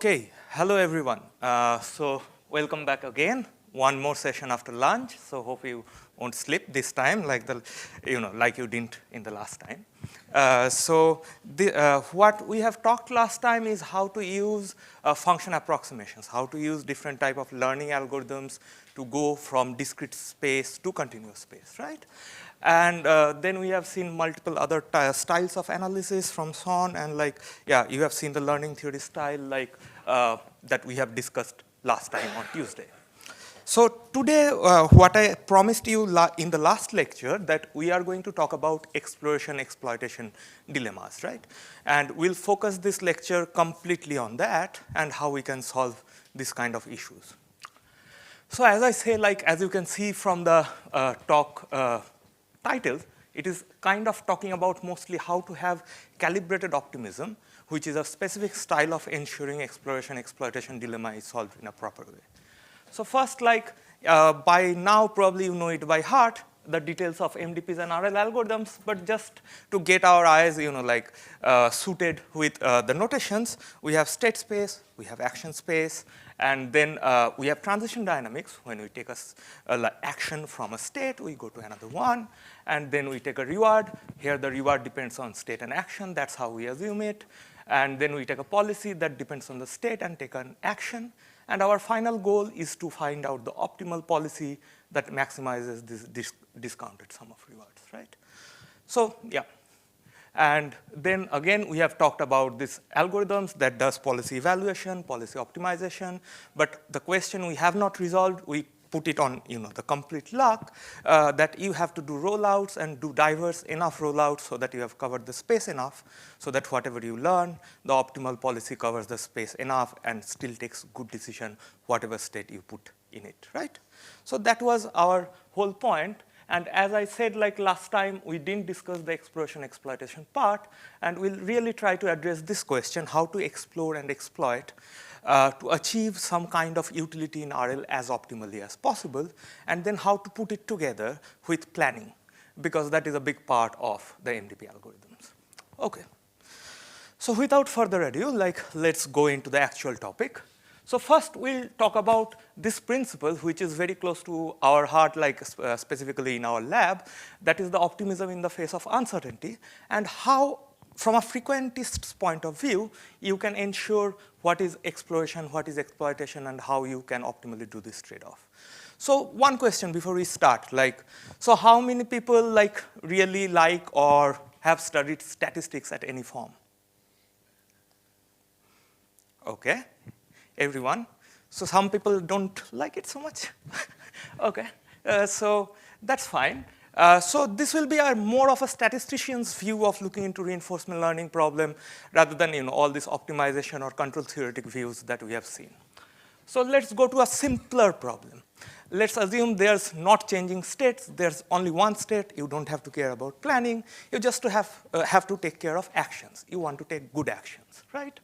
Okay, hello everyone. So welcome back again. One more session after lunch. So hope you won't slip this time, like like you didn't in the last time. What we have talked last time is how to use function approximations, how to use different type of learning algorithms to go from discrete space to continuous space, right? And then we have seen multiple other styles of analysis from Son, and you have seen the learning theory style that we have discussed last time on Tuesday. So today, what I promised you in the last lecture, that we are going to talk about exploration-exploitation dilemmas, right? And we'll focus this lecture completely on that and how we can solve this kind of issues. So as I say, as you can see from the talk title, it is kind of talking about mostly how to have calibrated optimism, which is a specific style of ensuring exploration-exploitation dilemma is solved in a proper way. So first, by now, probably you know it by heart, the details of MDPs and RL algorithms, but just to get our eyes, suited with the notations, we have state space, we have action space, and then we have transition dynamics. When we take action from a state, we go to another one, and then we take a reward. Here, the reward depends on state and action. That's how we assume it. And then we take a policy that depends on the state and take an action. And our final goal is to find out the optimal policy that maximizes this discounted sum of rewards, right? So, yeah. And then again, we have talked about these algorithms that does policy evaluation, policy optimization. But the question we have not resolved, we put it on the complete luck, that you have to do rollouts and do diverse enough rollouts so that you have covered the space enough so that whatever you learn, the optimal policy covers the space enough and still takes good decision whatever state you put in it, right? So that was our whole point. And as I said, last time, we didn't discuss the exploration-exploitation part, and we'll really try to address this question, how to explore and exploit to achieve some kind of utility in RL as optimally as possible, and then how to put it together with planning, because that is a big part of the MDP algorithms. Okay. So without further ado, let's go into the actual topic. So first, we'll talk about this principle, which is very close to our heart, specifically in our lab, that is the optimism in the face of uncertainty, and how, from a frequentist's point of view, you can ensure what is exploration, what is exploitation, and how you can optimally do this trade-off. So one question before we start, so how many people really or have studied statistics at any form? Okay. Everyone. So some people don't like it so much. Okay, so that's fine. So this will be more of a statistician's view of looking into reinforcement learning problem rather than all this optimization or control theoretic views that we have seen. So let's go to a simpler problem. Let's assume there's not changing states. There's only one state. You don't have to care about planning. You just have to take care of actions. You want to take good actions, right?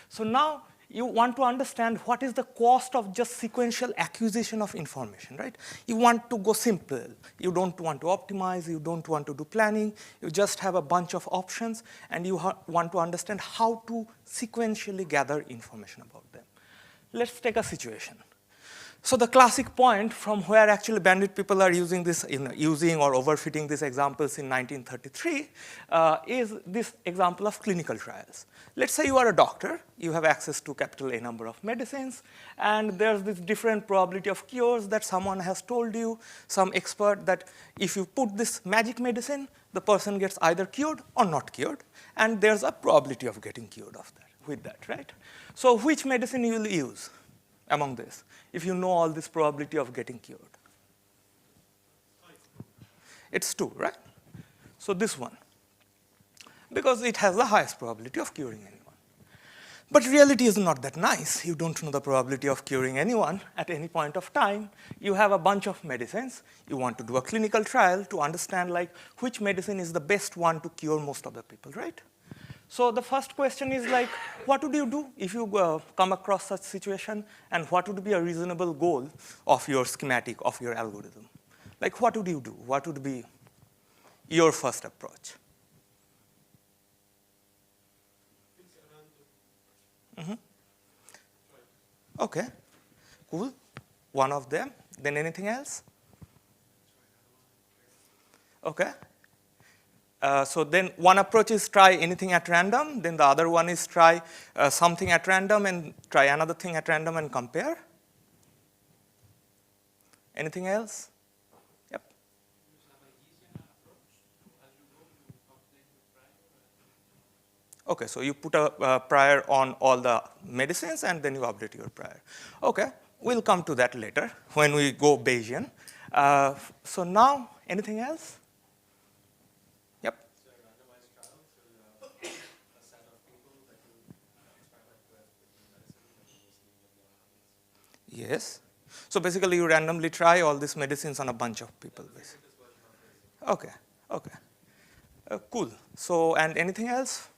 So now, you want to understand what is the cost of just sequential acquisition of information, right? You want to go simple. You don't want to optimize. You don't want to do planning. You just have a bunch of options, and you want to understand how to sequentially gather information about them. Let's take a situation. So the classic point from where actually bandit people are using this, using or overfitting these examples in 1933 is this example of clinical trials. Let's say you are a doctor, you have access to capital A number of medicines, and there's this different probability of cures that someone has told you, some expert, that if you put this magic medicine, the person gets either cured or not cured, and there's a probability of getting cured with that, right? So which medicine you will use among this, if you know all this probability of getting cured? It's 2, right? So this one, because it has the highest probability of curing anyone. But reality is not that nice. You don't know the probability of curing anyone at any point of time. You have a bunch of medicines. You want to do a clinical trial to understand which medicine is the best one to cure most of the people, right? So the first question is what would you do if you come across such situation, and what would be a reasonable goal of your schematic, of your algorithm? What would you do? What would be your first approach? Okay, cool. One of them. Then anything else? Okay. So then one approach is try anything at random. Then the other one is try something at random and try another thing at random and compare. Anything else? Yep. Okay, so you put a prior on all the medicines and then you update your prior. Okay, we'll come to that later when we go Bayesian. So now, anything else? Yep. So a randomized trial, so you have a set of people that you experiment with new medicine and you see what happens. Yes. So basically you randomly try all these medicines on a bunch of people. Okay, okay. Cool. So, and anything else?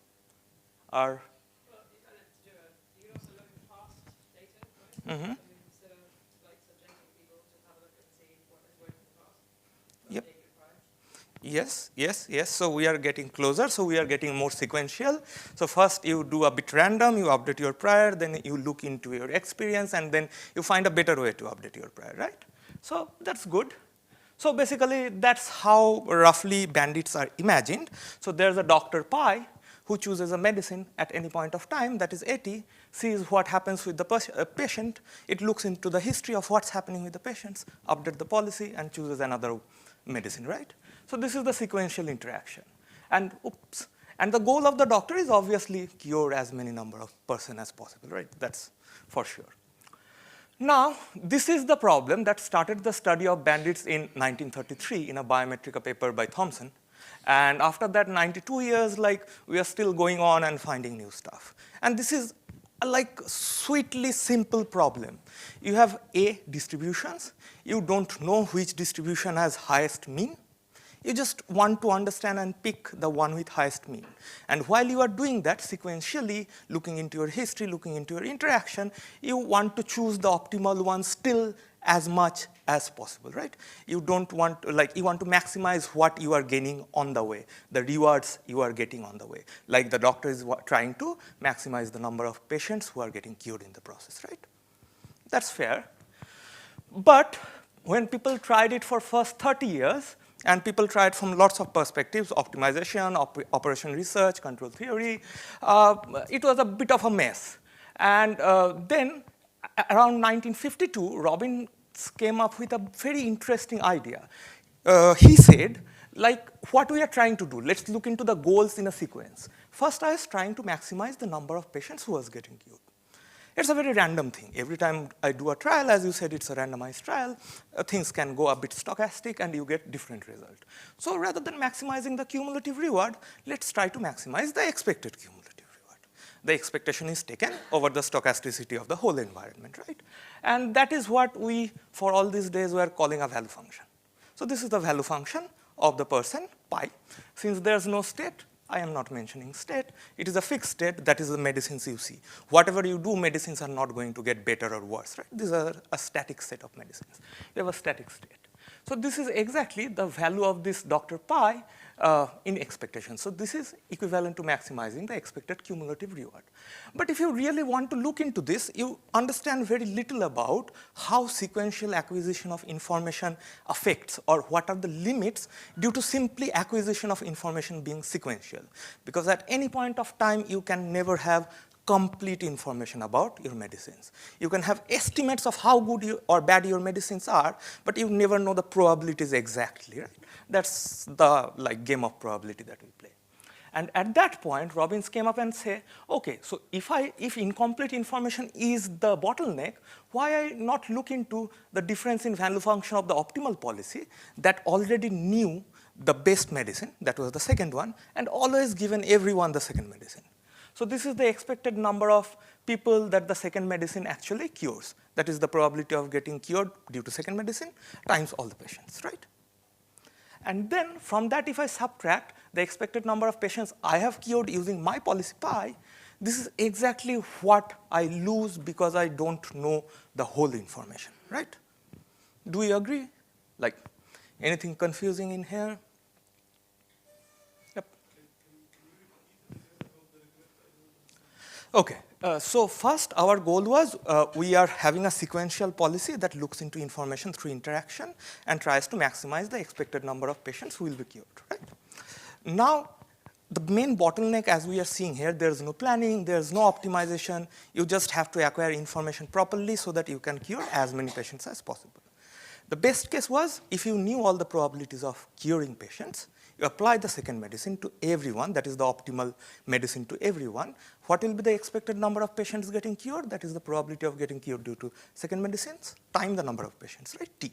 Or well, you kind of do you can also look at past data, right? Instead of like subjecting people, just have a look and see what has worked in the past. Yep. Update your prior. Yes, yes, yes. So we are getting closer. So we are getting more sequential. So first you do a bit random, you update your prior, then you look into your experience, and then you find a better way to update your prior, right? So that's good. So basically that's how roughly bandits are imagined. So there's a Dr. Pi who chooses a medicine at any point of time, that is 80, sees what happens with the patient. It looks into the history of what's happening with the patients, update the policy, and chooses another medicine, right? So this is the sequential interaction. And oops. And the goal of the doctor is obviously cure as many number of person as possible, right? That's for sure. Now, this is the problem that started the study of bandits in 1933 in a Biometrica paper by Thompson. And after that 92 years, like, we are still going on and finding new stuff. And this is a like sweetly simple problem. You have A distributions. You don't know which distribution has highest mean. You just want to understand and pick the one with highest mean. And while you are doing that sequentially, looking into your history, looking into your interaction, you want to choose the optimal one still as much as possible, right? You don't want to, like, you want to maximize what you are gaining on the way, the rewards you are getting on the way. Like the doctor is trying to maximize the number of patients who are getting cured in the process, right? That's fair. But when people tried it for first 30 years, and people tried from lots of perspectives, optimization, operation research, control theory, it was a bit of a mess. And then around 1952, Robbins came up with a very interesting idea. He said, like, what we are trying to do, let's look into the goals in a sequence. First, I was trying to maximize the number of patients who was getting cured. It's a very random thing. Every time I do a trial, as you said, it's a randomized trial. Things can go a bit stochastic, and you get different result. So rather than maximizing the cumulative reward, let's try to maximize the expected cumulative reward. The expectation is taken over the stochasticity of the whole environment, right? And that is what we, for all these days, we are calling a value function. So this is the value function of the person, pi. Since there's no state, I am not mentioning state. It is a fixed state. That is the medicines you see. Whatever you do, medicines are not going to get better or worse, right? These are a static set of medicines. You have a static state. So this is exactly the value of this Dr. Pi in expectation. So this is equivalent to maximizing the expected cumulative reward. But if you really want to look into this, you understand very little about how sequential acquisition of information affects, or what are the limits due to simply acquisition of information being sequential. Because at any point of time, you can never have complete information about your medicines. You can have estimates of how good or bad your medicines are, but you never know the probabilities exactly, right? That's the game of probability that we play. And at that point, Robbins came up and said, okay, so if incomplete information is the bottleneck, why I not look into the difference in value function of the optimal policy that already knew the best medicine, that was the second one, and always given everyone the second medicine. So this is the expected number of people that the second medicine actually cures. That is the probability of getting cured due to second medicine times all the patients, right? And then from that, if I subtract the expected number of patients I have cured using my policy pi, this is exactly what I lose because I don't know the whole information, right? Do we agree? Like, anything confusing in here? Yep. Okay, So first, our goal was we are having a sequential policy that looks into information through interaction and tries to maximize the expected number of patients who will be cured, right? Now, the main bottleneck, as we are seeing here, there's no planning, there's no optimization. You just have to acquire information properly so that you can cure as many patients as possible. The best case was if you knew all the probabilities of curing patients, you apply the second medicine to everyone, that is the optimal medicine to everyone. What will be the expected number of patients getting cured? That is the probability of getting cured due to second medicines, time the number of patients, right, T.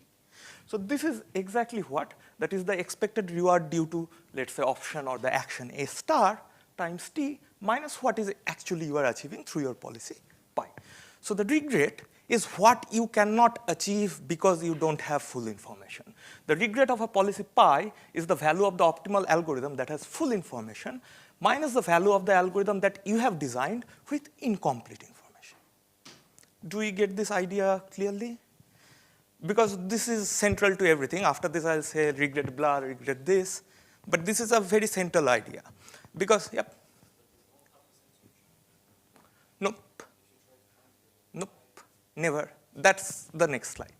So this is exactly what, that is the expected reward due to, let's say, option or the action A star times T minus what is actually you are achieving through your policy pi. So the regret is what you cannot achieve because you don't have full information. The regret of a policy pi is the value of the optimal algorithm that has full information minus the value of the algorithm that you have designed with incomplete information. Do we get this idea clearly? Because this is central to everything. After this, I'll say regret blah, regret this. But this is a very central idea. Because, yep. Nope. Nope. Never. That's the next slide.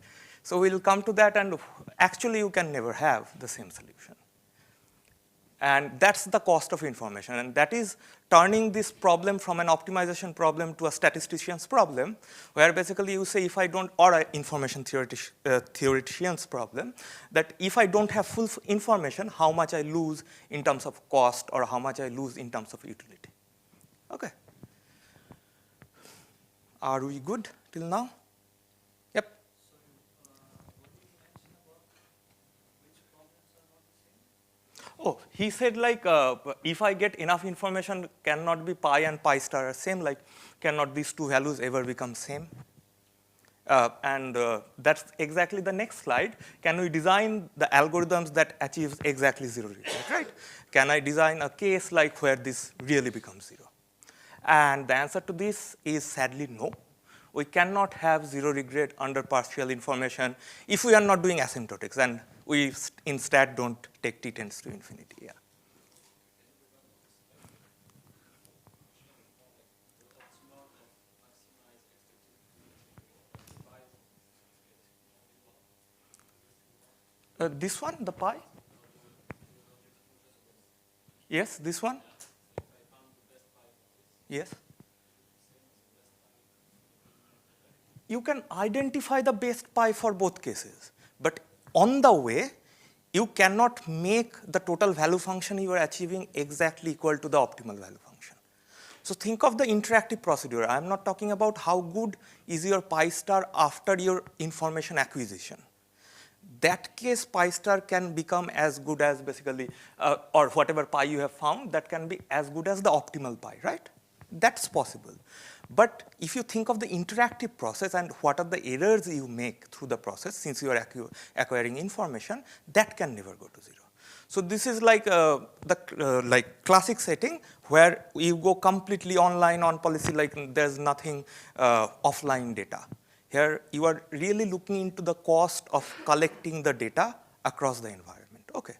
So we'll come to that, and actually you can never have the same solution. And that's the cost of information, and that is turning this problem from an optimization problem to a statistician's problem, where basically you say if I don't, or an information theoretician's problem, that if I don't have full information, how much I lose in terms of cost or how much I lose in terms of utility. Okay. Are we good till now? Yep. Oh, he said like if I get enough information, cannot be pi and pi star are same, like cannot these two values ever become same? That's exactly the next slide. Can we design the algorithms that achieves exactly zero regret, right? Can I design a case like where this really becomes zero? And the answer to this is sadly no. We cannot have zero regret under partial information if we are not doing asymptotics, and we instead don't take t tends to infinity. Yeah. This one, the pi? Yes, this one? Yes. You can identify the best pi for both cases, but on the way, you cannot make the total value function you are achieving exactly equal to the optimal value function. So think of the interactive procedure. I'm not talking about how good is your pi star after your information acquisition. That case, pi star can become as good as basically, or whatever pi you have found, that can be as good as the optimal pi, right? That's possible. But if you think of the interactive process and what are the errors you make through the process, since you are acquiring information, that can never go to zero. So this is like the classic setting where you go completely online on policy, like there's nothing offline data. Here you are really looking into the cost of collecting the data across the environment. Okay,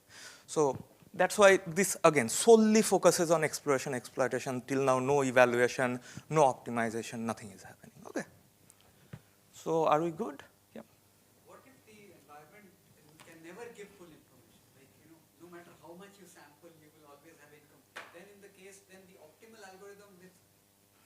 so that's why this, again, solely focuses on exploration, exploitation. Till now, no evaluation, no optimization, nothing is happening. Okay. So are we good? Yeah. What if the environment can never give full information? Like, no matter how much you sample, you will always have income. Then in the case, then the optimal algorithm with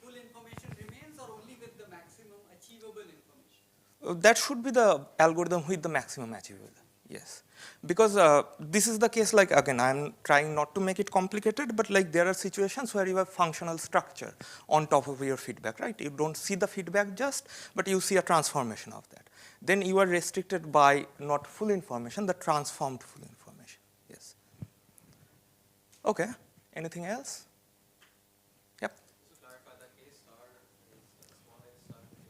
full information remains, or only with the maximum achievable information? That should be the algorithm with the maximum achievable. Yes. Because this is the case, like, again, I'm trying not to make it complicated, but like there are situations where you have functional structure on top of your feedback, right? You don't see the feedback just, but you see a transformation of that. Then you are restricted by not full information, the transformed full information. Yes. Okay. Anything else? Yep. Just to clarify, that A star is small a star to the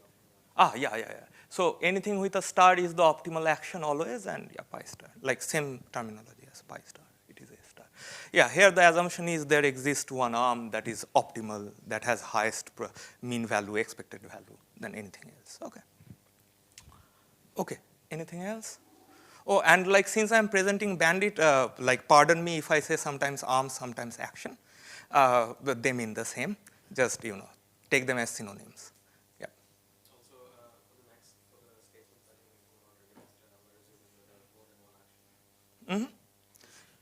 optimal. Yeah. So anything with a star is the optimal action always, and yeah, pi star. Like same terminology as pi star, it is A star. Yeah, here the assumption is there exists one arm that is optimal, that has highest mean value, expected value than anything else. Okay. Okay, anything else? Oh, and like since I'm presenting bandit, like pardon me if I say sometimes arm, sometimes action, but they mean the same, just, take them as synonyms. Yeah. Also, for the statements, I think we will not regress the number, assuming that there are more than one action. Mm-hmm.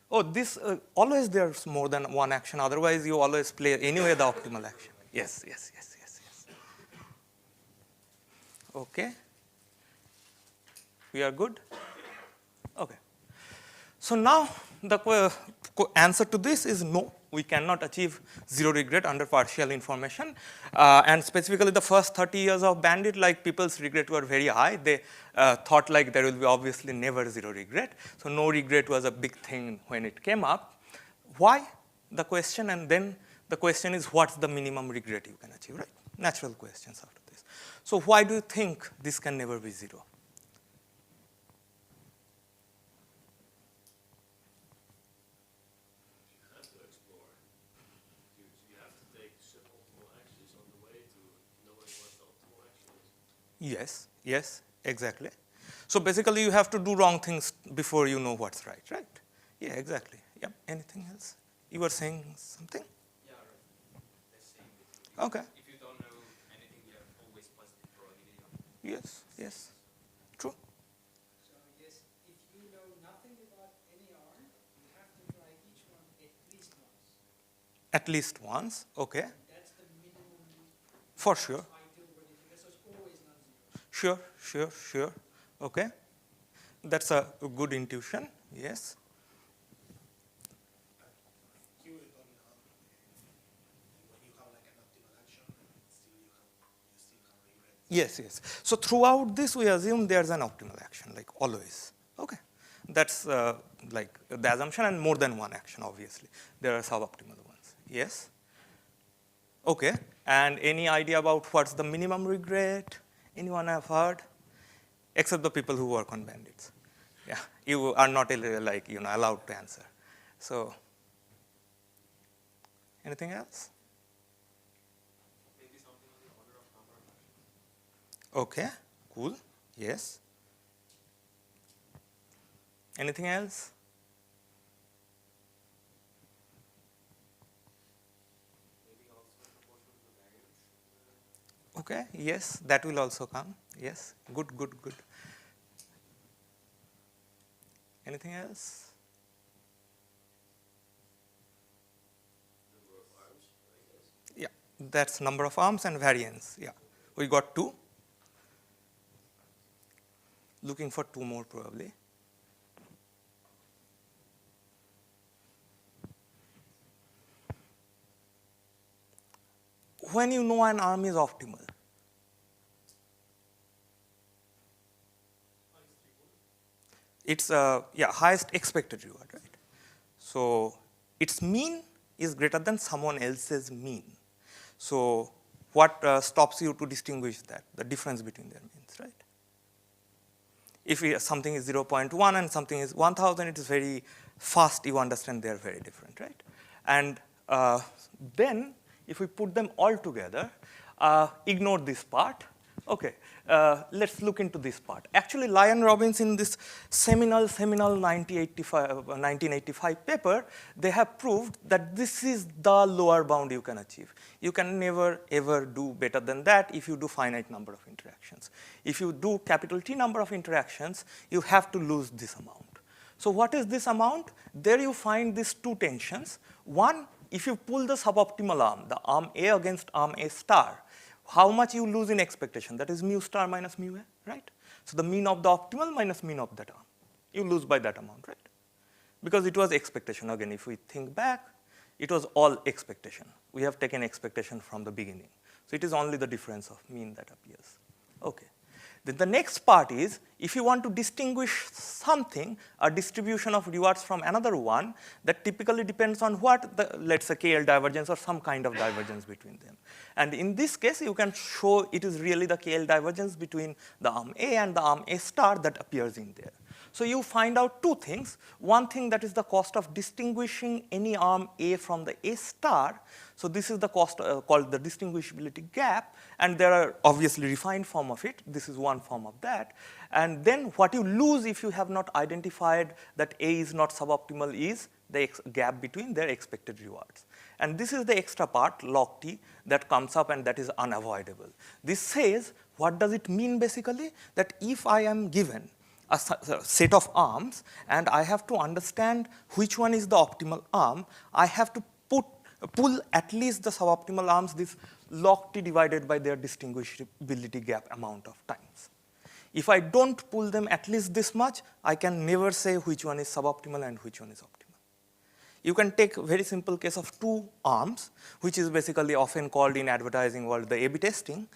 Oh, this always there's more than one action. Otherwise, you always play anyway the optimal action. Yes, yes, yes, yes, yes. Okay. We are good? Okay. So now the answer to this is no. We cannot achieve zero regret under partial information. And specifically the first 30 years of Bandit, like people's regret were very high. They thought like there will be obviously never zero regret. So no regret was a big thing when it came up. Why? The question, and then the question is what's the minimum regret you can achieve, right? Natural questions after this. So why do you think this can never be zero? Yes, yes, exactly. So basically you have to do wrong things before you know what's right, right? Yeah, exactly. Yep. Anything else? You were saying something? Yeah, right. The same basically. Okay. If you don't know anything, you have always positive probability of. Yes, yes. True. So yes, if you know nothing about any arm, you have to try each one at least once. At least once, okay. That's the minimum For sure. ideal verification. So it's always not zero. Sure, sure, sure. Okay. That's a good intuition, yes. Q is only when you have like an optimal action, you still have regret. Yes, yes. So throughout this, we assume there's an optimal action, like always. Okay. That's like the assumption, and more than one action, obviously. There are suboptimal ones. Yes? Okay. And any idea about what's the minimum regret? Anyone have heard? Except the people who work on bandits. Yeah, you are not like allowed to answer. So, anything else? Maybe something on the order of number of actions. Okay, cool. Yes. Anything else? Maybe also proportional to the variance. Okay, yes, that will also come. Yes, good, good, good. Anything else? Number of arms, I guess. Yeah, that's number of arms and variance. Yeah, we got 2. Looking for 2 more probably. When you know an arm is optimal, it's highest expected reward, right? So its mean is greater than someone else's mean. So what stops you to distinguish that, the difference between their means, right? If something is 0.1 and something is 1,000, it is very fast, you understand they are very different, right? And then if we put them all together, ignore this part. Okay, let's look into this part. Actually, Lyon Robbins in this seminal 1985 paper, they have proved that this is the lower bound you can achieve. You can never ever do better than that if you do finite number of interactions. If you do capital T number of interactions, you have to lose this amount. So what is this amount? There you find these 2 tensions. One, if you pull the suboptimal arm, the arm A against arm A star, how much you lose in expectation? That is mu star minus mu A, right? So the mean of the optimal minus mean of that arm. You lose by that amount, right? Because it was expectation. Again, if we think back, it was all expectation. We have taken expectation from the beginning. So it is only the difference of mean that appears. Okay. Then the next part is, if you want to distinguish something, a distribution of rewards from another one, that typically depends on what, let's say KL divergence or some kind of divergence between them. And in this case, you can show it is really the KL divergence between the arm A and the arm A star that appears in there. So you find out 2 things. One thing, that is the cost of distinguishing any arm A from the A star. So this is the cost called the distinguishability gap, and there are obviously refined form of it. This is one form of that. And then what you lose if you have not identified that A is not suboptimal is the gap between their expected rewards. And this is the extra part, log t, that comes up and that is unavoidable. This says, what does it mean basically? That if I am given a set of arms and I have to understand which one is the optimal arm, I have to pull at least the suboptimal arms, this log t divided by their distinguishability gap amount of times. If I don't pull them at least this much, I can never say which one is suboptimal and which one is optimal. You can take a very simple case of two arms, which is basically often called in advertising world the A/B testing.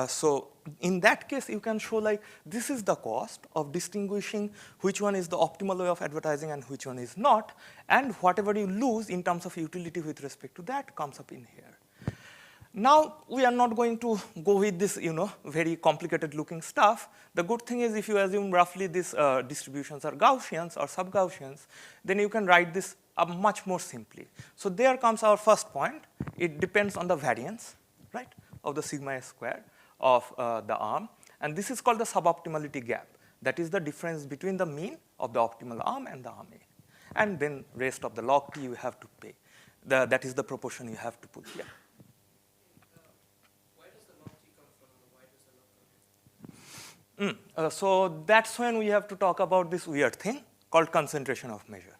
So in that case, you can show like this is the cost of distinguishing which one is the optimal way of advertising and which one is not, and whatever you lose in terms of utility with respect to that comes up in here. Now, we are not going to go with this, very complicated looking stuff. The good thing is if you assume roughly these distributions are Gaussians or sub-Gaussians, then you can write this much more simply. So there comes our first point. It depends on the variance, right, of the sigma s square of the arm. And this is called the suboptimality gap. That is the difference between the mean of the optimal arm and the arm A. And then rest of the log t you have to pay. That is the proportion you have to put here. So that's when we have to talk about this weird thing called concentration of measure.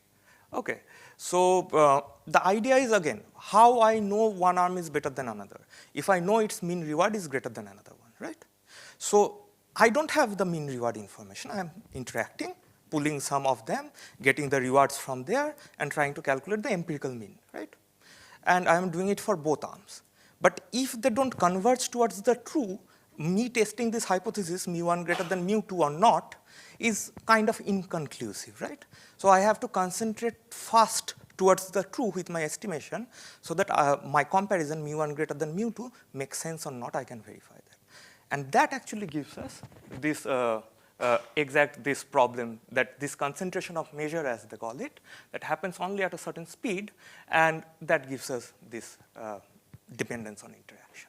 Okay, so the idea is again, how I know one arm is better than another. If I know its mean reward is greater than another one, right? So I don't have the mean reward information. I'm interacting, pulling some of them, getting the rewards from there, and trying to calculate the empirical mean, right? And I'm doing it for both arms. But if they don't converge towards the true, me testing this hypothesis, mu1 greater than mu2 or not, is kind of inconclusive, right? So I have to concentrate fast towards the true with my estimation so that my comparison, mu1 greater than mu2, makes sense or not, I can verify that. And that actually gives us this this problem, that this concentration of measure, as they call it, that happens only at a certain speed, and that gives us this dependence on interaction.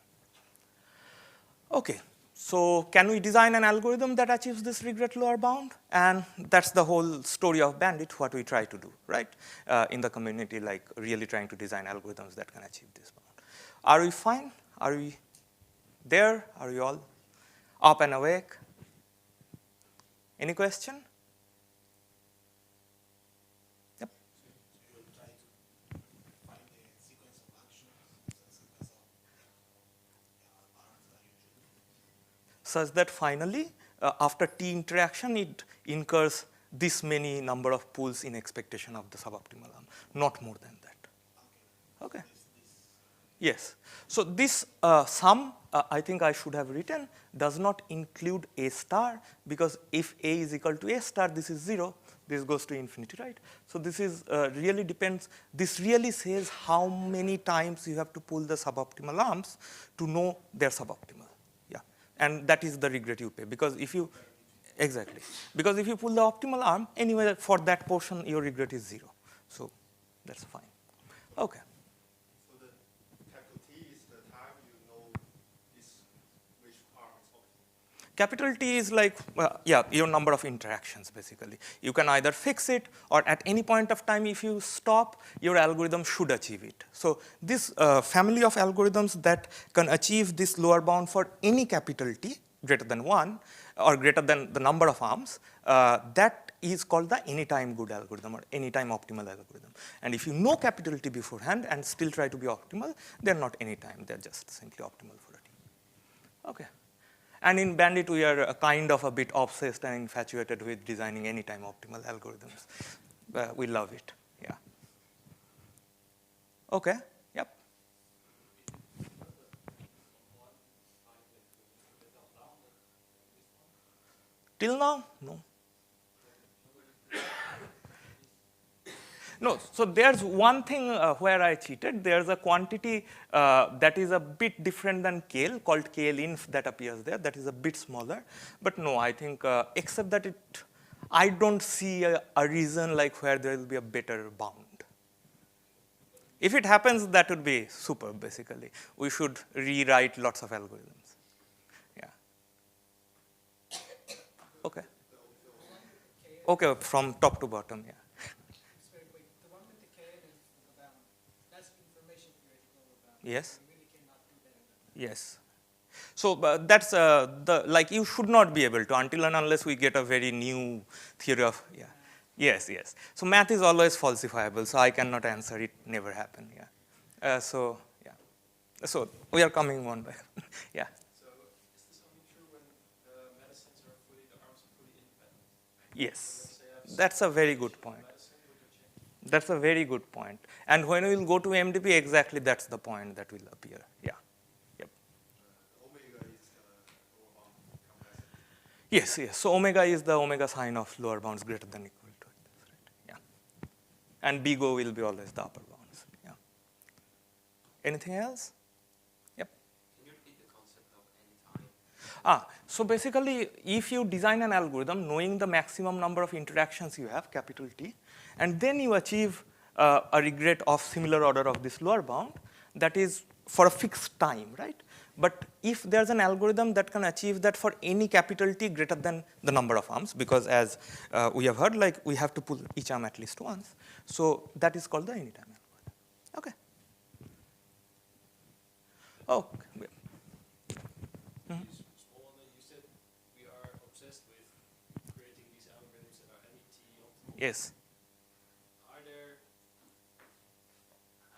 Okay, so can we design an algorithm that achieves this regret lower bound? And that's the whole story of Bandit, what we try to do, right? In the community, like really trying to design algorithms that can achieve this bound. Are we fine? Are we there? Are we all up and awake? Any question? Yep. So you try to find the sequence of actions, the sequence of arms that you choose. Such that finally, after T interaction, it incurs this many number of pulls in expectation of the suboptimal arm, not more than that. Okay. Yes. So this sum, I think I should have written, does not include A star, because if A is equal to A star, this is 0. This goes to infinity, right? So this is really depends. This really says how many times you have to pull the suboptimal arms to know they're suboptimal. Yeah, and that is the regret you pay, because if you exactly, because if you pull the optimal arm, anyway for that portion your regret is 0. So that's fine. Okay. So the capital T is the time you know which arm is optimal. Capital T is like, your number of interactions, basically. You can either fix it, or at any point of time, if you stop, your algorithm should achieve it. So this family of algorithms that can achieve this lower bound for any capital T, greater than 1, or greater than the number of arms, that is called the anytime good algorithm, or anytime optimal algorithm. And if you know capital T beforehand and still try to be optimal, they're not anytime, they're just simply optimal for a T. Okay. And in Bandit, we are kind of a bit obsessed and infatuated with designing anytime optimal algorithms. We love it, yeah. Okay, yep. Till now, no. No, so there's one thing where I cheated. There's a quantity that is a bit different than KL, called KLinf, that appears there. That is a bit smaller. But no, I think, except that I don't see a reason like where there will be a better bound. If it happens, that would be super, basically. We should rewrite lots of algorithms. Yeah. Okay. Okay, from top to bottom, yeah. The one with the K and the bound, that's information Yes. we really cannot do that. Yes. So that's like you should not be able to until and unless we get a very new theory of, yeah. Yes, yes. So math is always falsifiable, so I cannot answer it, never happened, yeah. So, yeah. So we are coming on by, yeah. So is this only true when the medicines are fully, the arms are fully independent? Yes, Let's say I have that's a very good point. medicine, would you change? That's a very good point. And when we will go to MDP, exactly that's the point that will appear, yeah. Yep. Omega is lower bound compressor. Yes, yes. So omega is the omega sign of lower bounds greater than equal to it. That's right. Yeah. And big O will be always the upper bounds. Yeah. Anything else? Yep. Can you repeat the concept of any time? So basically, if you design an algorithm knowing the maximum number of interactions you have, capital T, and then you achieve a regret of similar order of this lower bound, that is for a fixed time, right? But if there's an algorithm that can achieve that for any capital T greater than the number of arms, because as we have heard, like we have to pull each arm at least once, so that is called the anytime algorithm. Okay. Oh. Small one, you said we are obsessed with creating these algorithms that are MET optimal. Yes. Are there,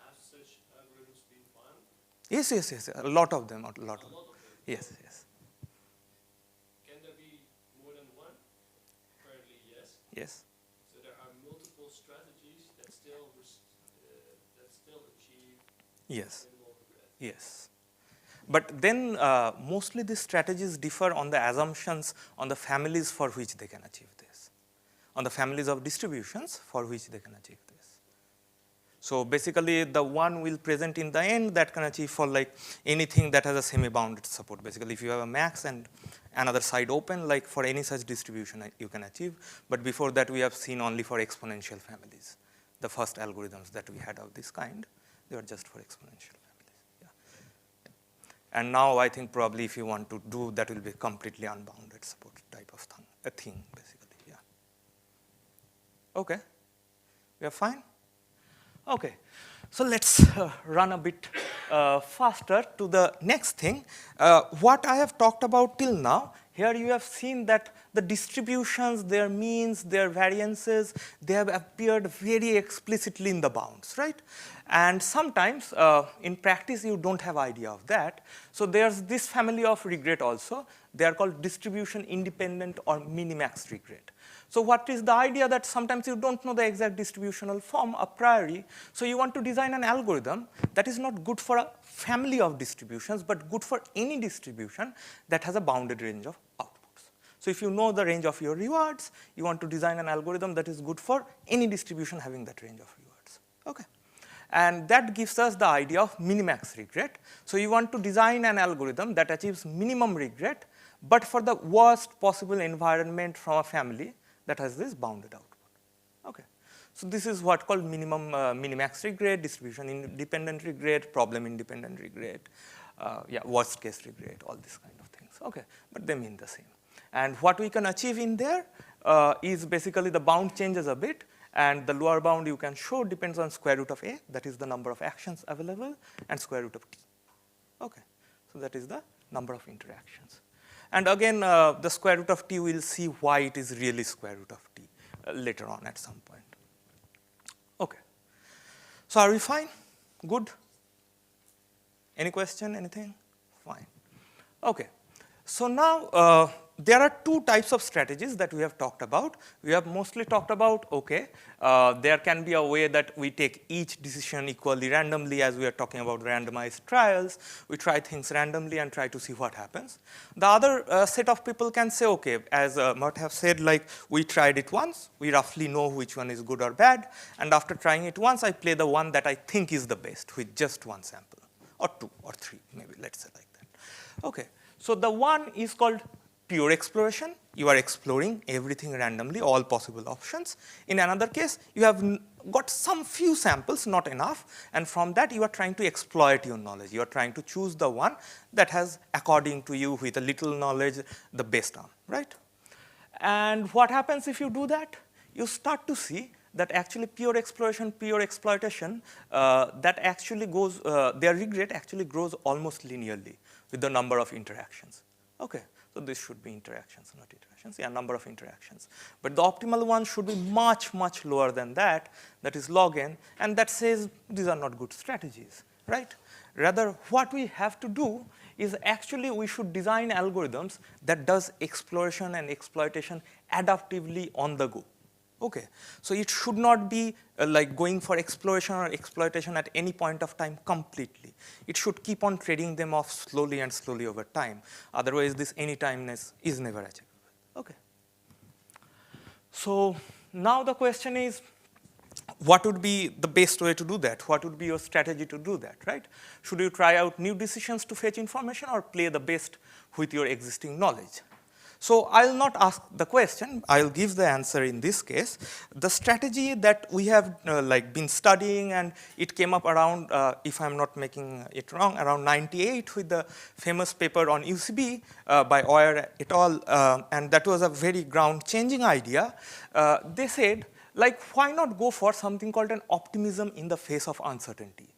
have such algorithms been found? Yes, yes, yes. A lot of them. A lot of A them. lot of them. Yes, yes, Can there be more than one? Apparently, yes. yes. So there are multiple strategies that still achieve Yes. minimal regret. Yes. But then mostly these strategies differ on the assumptions on the families for which they can achieve this, on the families of distributions for which they can achieve this. So basically the one will present in the end that can achieve for like anything that has a semi-bounded support. Basically if you have a max and another side open, like for any such distribution you can achieve. But before that we have seen only for exponential families. The first algorithms that we had of this kind, they were just for exponential families. Yeah. And now I think probably if you want to do, that will be completely unbounded support type of thing basically, yeah. Okay, we are fine? Okay, so let's run a bit faster to the next thing. What I have talked about till now, here you have seen that the distributions, their means, their variances, they have appeared very explicitly in the bounds, right? And sometimes in practice you don't have idea of that. So there's this family of regret also. They are called distribution independent or minimax regret. So what is the idea that sometimes you don't know the exact distributional form a priori, so you want to design an algorithm that is not good for a family of distributions, but good for any distribution that has a bounded range of outputs. So if you know the range of your rewards, you want to design an algorithm that is good for any distribution having that range of rewards. Okay. And that gives us the idea of minimax regret. So you want to design an algorithm that achieves minimum regret, but for the worst possible environment from a family that has this bounded output. Okay. So this is what called minimax regret, distribution independent regret, problem independent regret, worst case regret, all these kind of things. Okay, but they mean the same. And what we can achieve in there is basically the bound changes a bit, and the lower bound you can show depends on square root of a, that is the number of actions available, and square root of t. Okay, so that is the number of interactions. And again, the square root of t, we'll see why it is really square root of t later on at some point. Okay. So are we fine? Good? Any question, anything? Fine. Okay. So now, there are two types of strategies that we have talked about. We have mostly talked about, okay, there can be a way that we take each decision equally randomly, as we are talking about randomized trials. We try things randomly and try to see what happens. The other set of people can say, okay, as Mert have said, like we tried it once, we roughly know which one is good or bad, and after trying it once, I play the one that I think is the best with just one sample, or two, or three, maybe, let's say like that. Okay, so the one is called pure exploration. You are exploring everything randomly, all possible options. In another case, you have got some few samples, not enough, and from that you are trying to exploit your knowledge. You are trying to choose the one that has, according to you, with a little knowledge, the best arm, right? And what happens if you do that? You start to see that actually pure exploration, pure exploitation, that actually goes, their regret actually grows almost linearly with the number of interactions. Okay, so this should be interactions, not iterations, yeah, number of interactions. But the optimal one should be much, much lower than that is log n, and that says these are not good strategies, right? Rather, what we have to do is actually we should design algorithms that does exploration and exploitation adaptively on the go. Okay, so it should not be like going for exploration or exploitation at any point of time completely. It should keep on trading them off slowly and slowly over time. Otherwise, this anytimeness is never achievable. Okay. So now the question is, what would be the best way to do that? What would be your strategy to do that, right? Should you try out new decisions to fetch information or play the best with your existing knowledge? So I'll not ask the question, I'll give the answer in this case. The strategy that we have been studying, and it came up around, if I'm not making it wrong, around 98 with the famous paper on UCB by Oyer et al. And that was a very ground-changing idea. They said, like, why not go for something called an optimism in the face of uncertainty?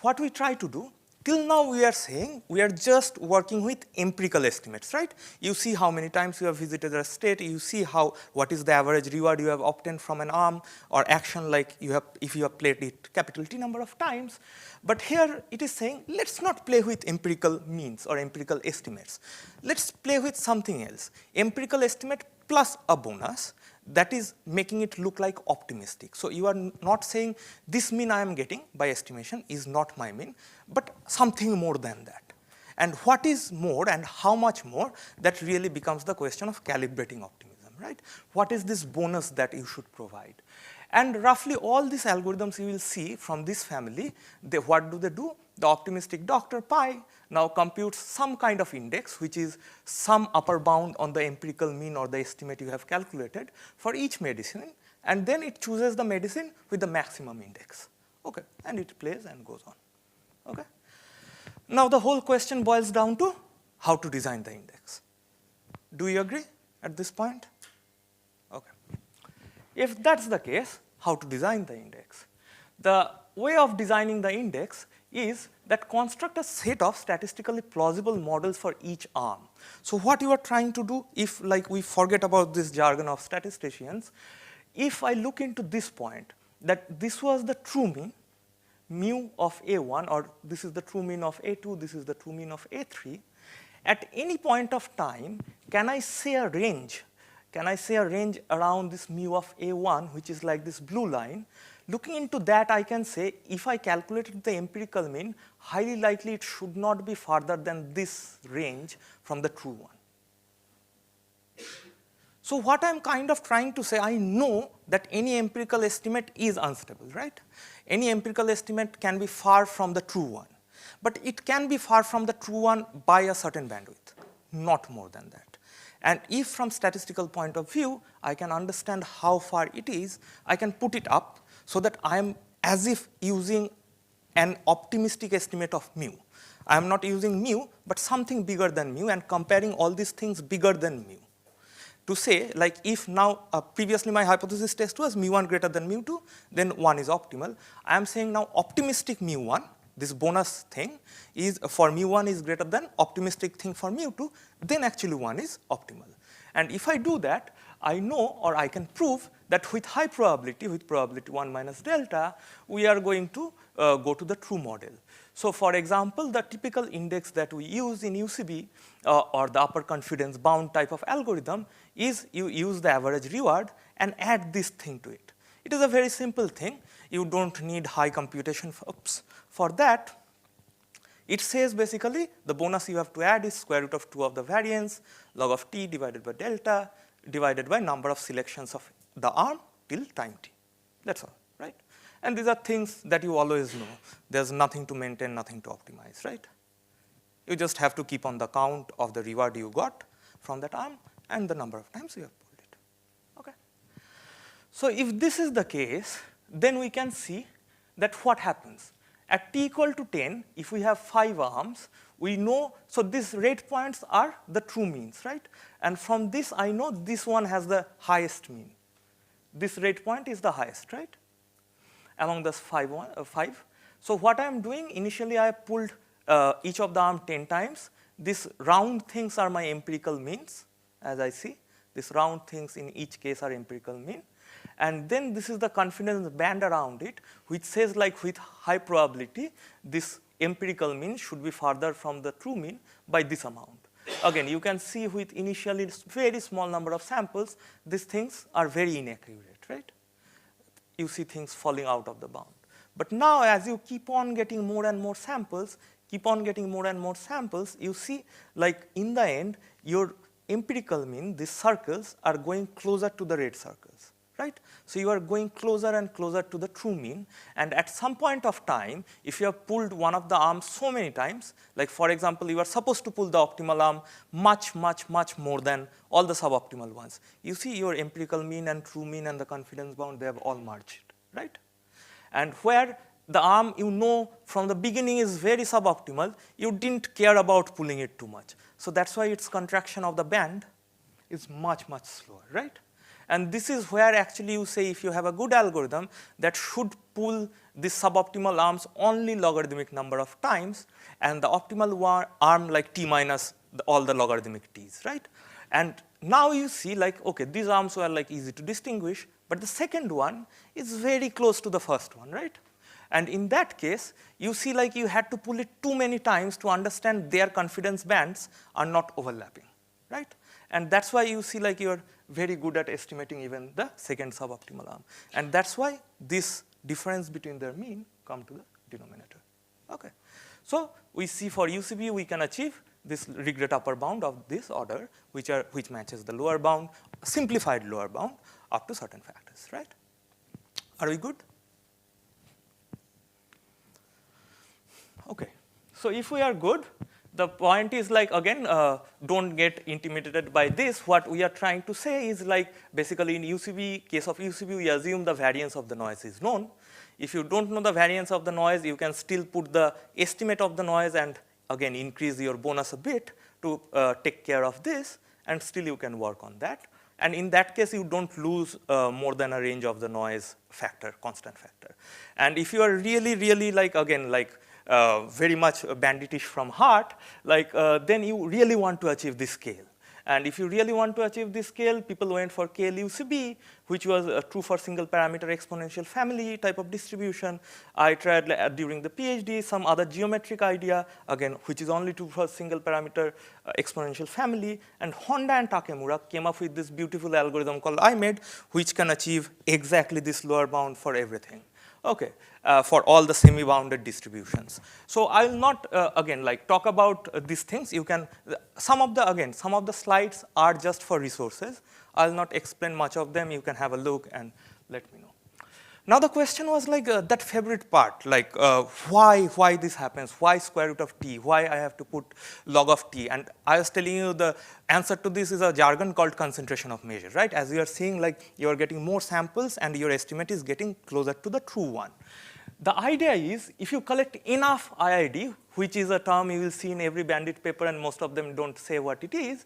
What we try to do, till now we are saying we are just working with empirical estimates, right? You see how many times you have visited a state, you see what is the average reward you have obtained from an arm or action, like if you have played it capital T number of times. But here it is saying, let's not play with empirical means or empirical estimates. Let's play with something else. Empirical estimate plus a bonus that is making it look like optimistic. So you are not saying this mean I am getting by estimation is not my mean, but something more than that. And what is more and how much more, that really becomes the question of calibrating optimism, right? What is this bonus that you should provide? And roughly all these algorithms you will see from this family, what do they do? The optimistic doctor pi now computes some kind of index, which is some upper bound on the empirical mean or the estimate you have calculated for each medicine, and then it chooses the medicine with the maximum index. Okay, and it plays and goes on. Okay. Now the whole question boils down to how to design the index. Do you agree at this point? Okay. If that's the case, how to design the index? The way of designing the index is that construct a set of statistically plausible models for each arm. So what you are trying to do, if like we forget about this jargon of statisticians, if I look into this point, that this was the true mean, mu of A1, or this is the true mean of A2, this is the true mean of A3, at any point of time, can I say a range? Can I say a range around this mu of A1, which is like this blue line? Looking into that, I can say, if I calculated the empirical mean, highly likely it should not be farther than this range from the true one. So what I'm kind of trying to say, I know that any empirical estimate is unstable, right? Any empirical estimate can be far from the true one. But it can be far from the true one by a certain bandwidth, not more than that. And if from statistical point of view, I can understand how far it is, I can put it up so that I am as if using an optimistic estimate of mu. I am not using mu, but something bigger than mu, and comparing all these things bigger than mu. To say, like, if now, previously my hypothesis test was mu1 greater than mu2, then 1 is optimal. I am saying now optimistic mu1, this bonus thing, is for mu1 is greater than optimistic thing for mu2, then actually 1 is optimal. And if I do that, I know, or I can prove, that with high probability, with probability 1 minus delta, we are going to go to the true model. So for example, the typical index that we use in UCB, or the upper confidence bound type of algorithm, is you use the average reward and add this thing to it. It is a very simple thing. You don't need high computation for that. It says basically the bonus you have to add is square root of 2 of the variance, log of t divided by delta, divided by number of selections of the arm till time t. That's all, right? And these are things that you always know. There's nothing to maintain, nothing to optimize, right? You just have to keep on the count of the reward you got from that arm and the number of times you have pulled it, okay? So if this is the case, then we can see that what happens. At t equal to 10, if we have 5 arms, we know, so these rate points are the true means, right? And from this, I know this one has the highest mean. this rate point is the highest, right? Among the five. So what I'm doing, initially I pulled each of the arm 10 times. These round things are my empirical means, as I see. These round things in each case are empirical mean. And then this is the confidence band around it, which says like with high probability, this empirical mean should be further from the true mean by this amount. Again, you can see with initially very small number of samples, these things are very inaccurate, right? You see things falling out of the bound. But now as you keep on getting more and more samples, you see like in the end, your empirical mean, these circles are going closer to the red circles, right? So you are going closer and closer to the true mean. And at some point of time, if you have pulled one of the arms so many times, like for example, you are supposed to pull the optimal arm much more than all the suboptimal ones. You see your empirical mean and true mean and the confidence bound, they have all merged, right? And where the arm you know from the beginning is very suboptimal, you didn't care about pulling it too much. So that's why its contraction of the band is much slower, right? And this is where actually you say if you have a good algorithm that should pull these suboptimal arms only logarithmic number of times, and the optimal arm like t minus all the logarithmic t's, right? And now you see like, okay, these arms were like easy to distinguish, but the second one is very close to the first one, right? And in that case, you see like you had to pull it too many times to understand their confidence bands are not overlapping, right? And that's why you see like you're very good at estimating even the second suboptimal arm. And that's why this difference between their mean come to the denominator. Okay. So we see for UCB we can achieve this regret upper bound of this order, which matches the lower bound, simplified lower bound up to certain factors, right? Are we good? Okay. So if we are good, the point is like, again, don't get intimidated by this. What we are trying to say is like, basically in UCB, case of UCB, we assume the variance of the noise is known. If you don't know the variance of the noise, you can still put the estimate of the noise and again, increase your bonus a bit to take care of this, and still you can work on that. And in that case, you don't lose more than a range of the noise factor, constant factor. And if you are really like, again, like, very much banditish from heart, like then you really want to achieve this scale. And if you really want to achieve this scale, people went for KLUCB, which was true for single parameter exponential family type of distribution. I tried during the PhD some other geometric idea, again, which is only true for single parameter exponential family. And Honda and Takemura came up with this beautiful algorithm called IMED, which can achieve exactly this lower bound for everything. Okay, for all the semi-bounded distributions. So I'll not, again, like talk about these things. You can, some of the slides are just for resources. I'll not explain much of them. You can have a look and let me know. Now the question was like that favorite part, like why this happens, why square root of t, why I have to put log of t. And I was telling you the answer to this is a jargon called concentration of measure, right? As you are seeing, like you are getting more samples and your estimate is getting closer to the true one. The idea is if you collect enough IID, which is a term you will see in every bandit paper and most of them don't say what it is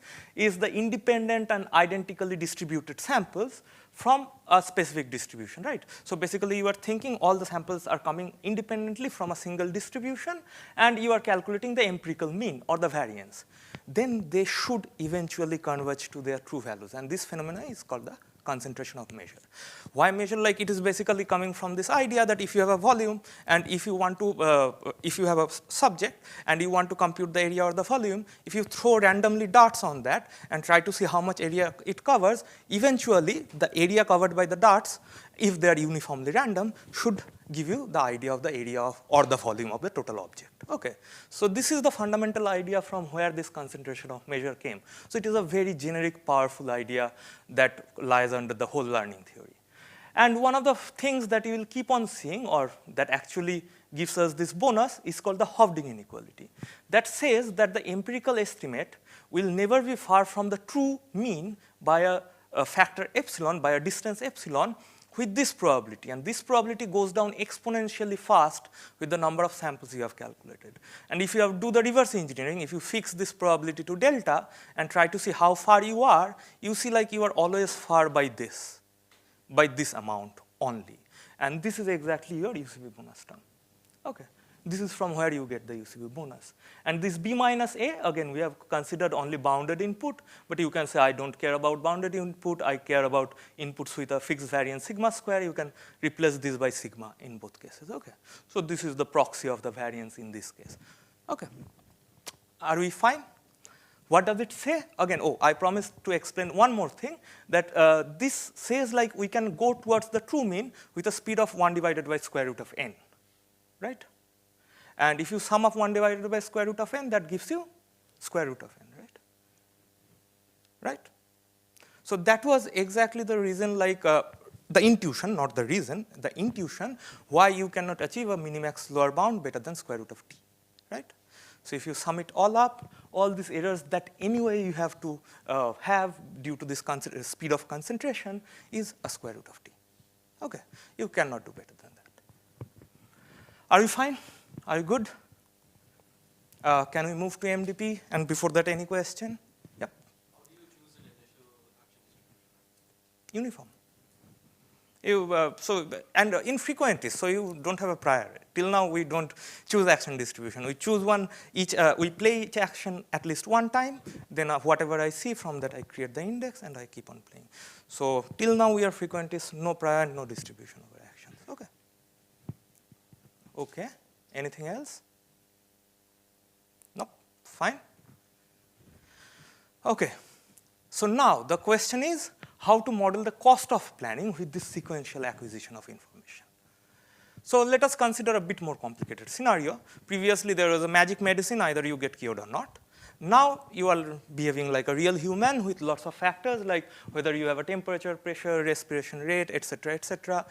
the independent and identically distributed samples from a specific distribution, right? So basically you are thinking all the samples are coming independently from a single distribution and you are calculating the empirical mean or the variance. Then they should eventually converge to their true values, and this phenomena is called the concentration of measure. Why measure? Like it is basically coming from this idea that if you have a volume and if you want to, if you have a subject and you want to compute the area or the volume, if you throw randomly darts on that and try to see how much area it covers, eventually the area covered by the darts, if they are uniformly random, should give you the idea of the area of or the volume of the total object. Okay, so this is the fundamental idea from where this concentration of measure came. So it is a very generic, powerful idea that lies under the whole learning theory. And one of the things that you will keep on seeing, or that actually gives us this bonus, is called the Hovding inequality. That says that the empirical estimate will never be far from the true mean by a factor epsilon, by a distance epsilon, with this probability, and this probability goes down exponentially fast with the number of samples you have calculated. And if you have do the reverse engineering, if you fix this probability to delta and try to see how far you are, you see like you are always far by this. by this amount only. And this is exactly your UCB bonus term. Okay. This is from where you get the UCB bonus. And this B minus A, again, we have considered only bounded input, but you can say I don't care about bounded input, I care about inputs with a fixed variance sigma square. You can replace this by sigma in both cases, okay. So this is the proxy of the variance in this case, okay. Are we fine? What does it say? Again, I promised to explain one more thing, that this says like we can go towards the true mean with a speed of 1 divided by square root of n, right? And if you sum up 1 divided by square root of n, that gives you square root of n, right? Right? So that was exactly the reason, like the intuition, not the reason, the intuition why you cannot achieve a minimax lower bound better than square root of t, right? So if you sum it all up, all these errors that anyway you have to have due to this speed of concentration is a square root of t. Okay, you cannot do better than that. Are you fine? Are you good? Can we move to MDP? And before that, any question? Yep. How do you choose an initial action distribution? Uniform. And infrequencies, so you don't have a prior. Till now, we don't choose action distribution. We choose one each. We play each action at least one time. Then whatever I see from that, I create the index and I keep on playing. So till now, we are frequencies, no prior, no distribution over actions. Okay. Okay. Anything else? Nope. Fine. Okay. So now the question is how to model the cost of planning with this sequential acquisition of information. So let us consider a bit more complicated scenario. Previously, there was a magic medicine, either you get cured or not. Now you are behaving like a real human with lots of factors, like whether you have a temperature, pressure, respiration rate, etc., etc.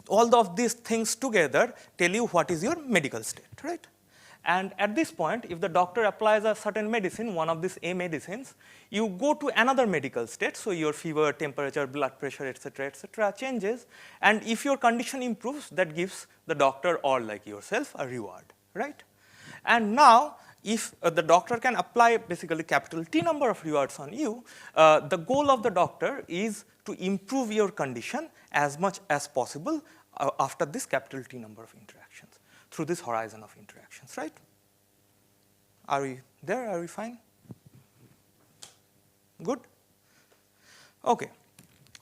All of these things together tell you what is your medical state, right? And at this point, if the doctor applies a certain medicine, one of these A medicines, you go to another medical state, so your fever, temperature, blood pressure, etc., changes. And if your condition improves, that gives the doctor or like yourself a reward, right? And now, if the doctor can apply basically capital T number of rewards on you, the goal of the doctor is to improve your condition as much as possible after this capital T number of interactions, through this horizon of interactions, right? Are we there? Are we fine? Good? Okay.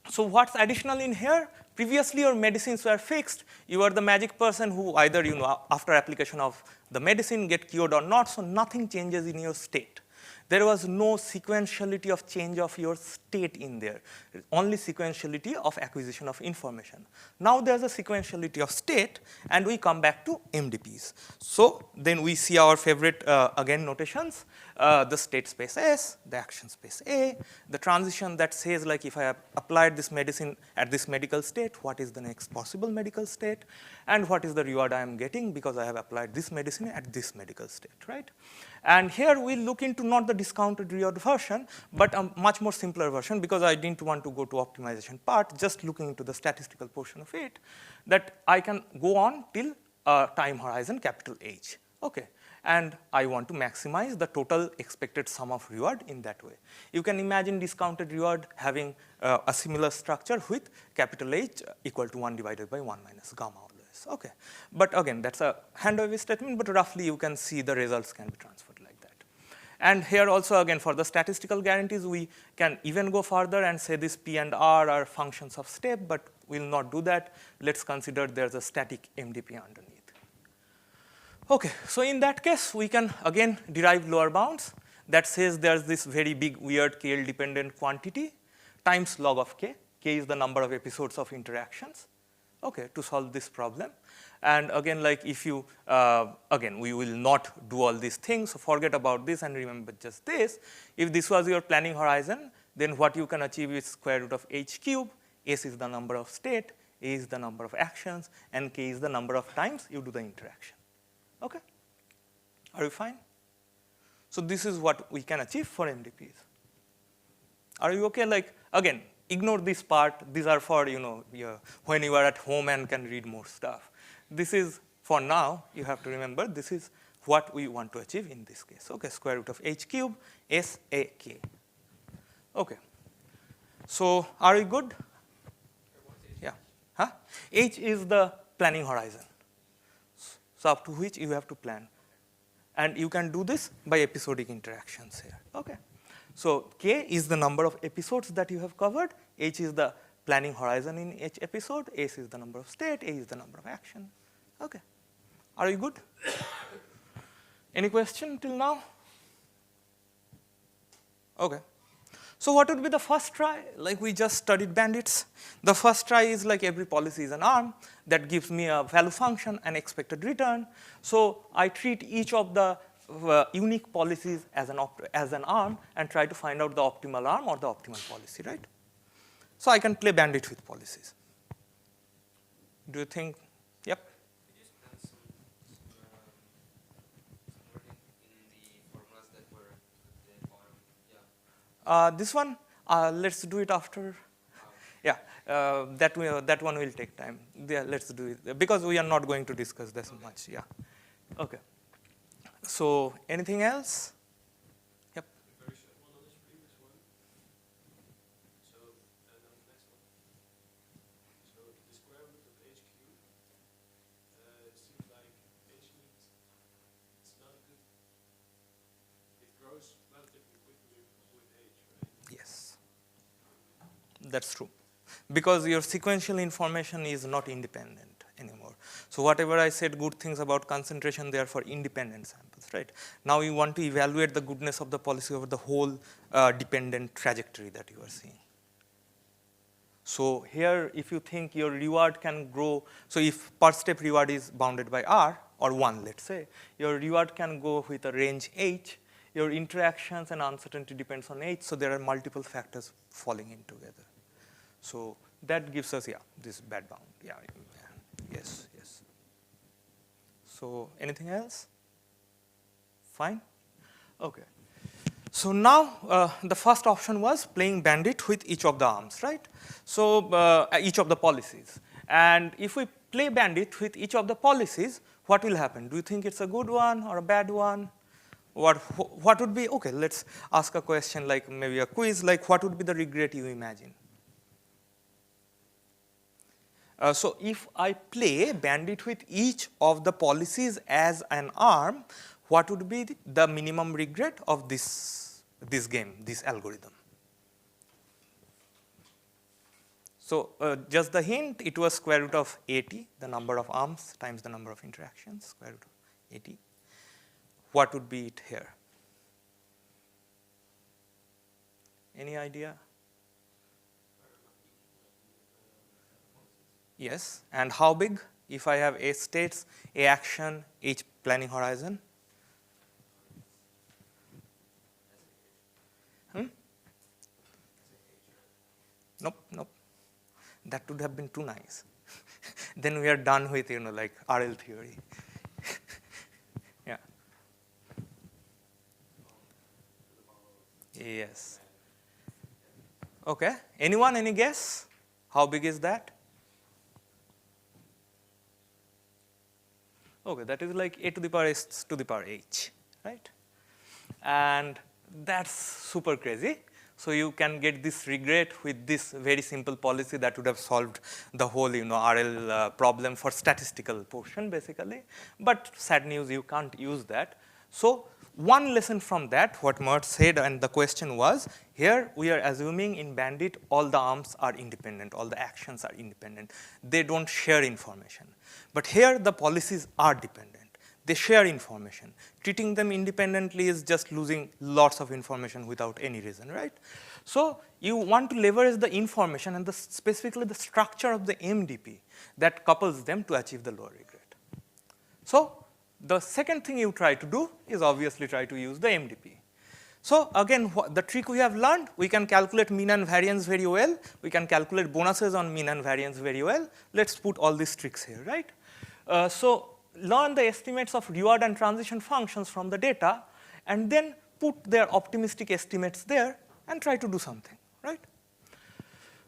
So what's additional in here? Previously, your medicines were fixed. You are the magic person who either, after application of the medicine get cured or not, so nothing changes in your state. There was no sequentiality of change of your state in there, only sequentiality of acquisition of information. Now there's a sequentiality of state, and we come back to MDPs. So then we see our favorite, again, notations, the state space S, the action space A, the transition that says, like, if I have applied this medicine at this medical state, what is the next possible medical state, and what is the reward I am getting because I have applied this medicine at this medical state, right? And here we look into not the discounted reward version, but a much more simpler version, because I didn't want to go to optimization part, just looking into the statistical portion of it, that I can go on till time horizon capital H, okay? And I want to maximize the total expected sum of reward in that way. You can imagine discounted reward having a similar structure with capital H equal to 1 divided by 1 minus gamma always, okay? But again, that's a hand-wavy statement, but roughly you can see the results can be transferred like that. And here also, again, for the statistical guarantees, we can even go further and say this P and R are functions of step, but we'll not do that. Let's consider there's a static MDP underneath. Okay, so in that case, we can again derive lower bounds that says there's this very big weird KL dependent quantity times log of K. K is the number of episodes of interactions, okay, to solve this problem. And again, like if you, again, we will not do all these things, so forget about this and remember just this. If this was your planning horizon, then what you can achieve is square root of H cube. S is the number of state, A is the number of actions, and K is the number of times you do the interaction. Okay? Are you fine? So this is what we can achieve for MDPs. Are you okay? Like, again, ignore this part. These are for, when you are at home and can read more stuff. This is, for now, you have to remember, this is what we want to achieve in this case. Okay, square root of H cube, S, A, K. Okay. So are we good? Yeah. Huh? H is the planning horizon, so up to which you have to plan. And you can do this by episodic interactions here. Okay. So K is the number of episodes that you have covered, H is the planning horizon in each episode, S is the number of state, A is the number of action. Okay. Are you good? Any question till now? Okay. So what would be the first try? Like we just studied bandits. The first try is like every policy is an arm that gives me a value function and expected return. So I treat each of the unique policies as an arm and try to find out the optimal arm or the optimal policy, right? So I can play bandit with policies. Do you think? Yep. Could you spend some wording in the formulas that were the arm? Yeah. This one, let's do it after. Yeah, that one will take time. Yeah, let's do it because we are not going to discuss this much. Yeah. Okay. So anything else? Yep. Very short one on this previous one. So, and on the next one. So, the square root of h cubed seems like h means it's not a good. It grows relatively quickly with h, right? Yes. That's true. Because your sequential information is not independent anymore. So whatever I said good things about concentration, they are for independent samples, right? Now you want to evaluate the goodness of the policy over the whole dependent trajectory that you are seeing. So here, if you think your reward can grow, so if per step reward is bounded by R, or 1, let's say, your reward can go with a range H, your interactions and uncertainty depends on H, so there are multiple factors falling in together. So that gives us, yeah, this bad bound. Yeah, yes, yes. So anything else? Fine? Okay. So now the first option was playing bandit with each of the arms, right? So each of the policies. And if we play bandit with each of the policies, what will happen? Do you think it's a good one or a bad one? What would be, okay, let's ask a question like maybe a quiz, like what would be the regret you imagine? So if I play bandit with each of the policies as an arm, what would be the minimum regret of this game, this algorithm? So just the hint, it was square root of 80, the number of arms times the number of interactions, square root of 80. What would be it here? Any idea? Yes, and how big? If I have A states, A action, H planning horizon. Nope, nope. That would have been too nice. Then we are done with, like RL theory. Yeah. Yes. Okay. Anyone, any guess? How big is that? Okay, that is like A to the power S to the power H, right? And that's super crazy. So you can get this regret with this very simple policy that would have solved the whole, RL problem for statistical portion, basically. But sad news, you can't use that. So one lesson from that, what Mert said, and the question was, here we are assuming in Bandit all the arms are independent, all the actions are independent. They don't share information. But here the policies are dependent. They share information. Treating them independently is just losing lots of information without any reason, right? So you want to leverage the information and specifically the structure of the MDP that couples them to achieve the lower regret. So the second thing you try to do is obviously try to use the MDP. So again, the trick we have learned, we can calculate mean and variance very well. We can calculate bonuses on mean and variance very well. Let's put all these tricks here, right? So learn the estimates of reward and transition functions from the data, and then put their optimistic estimates there and try to do something, right?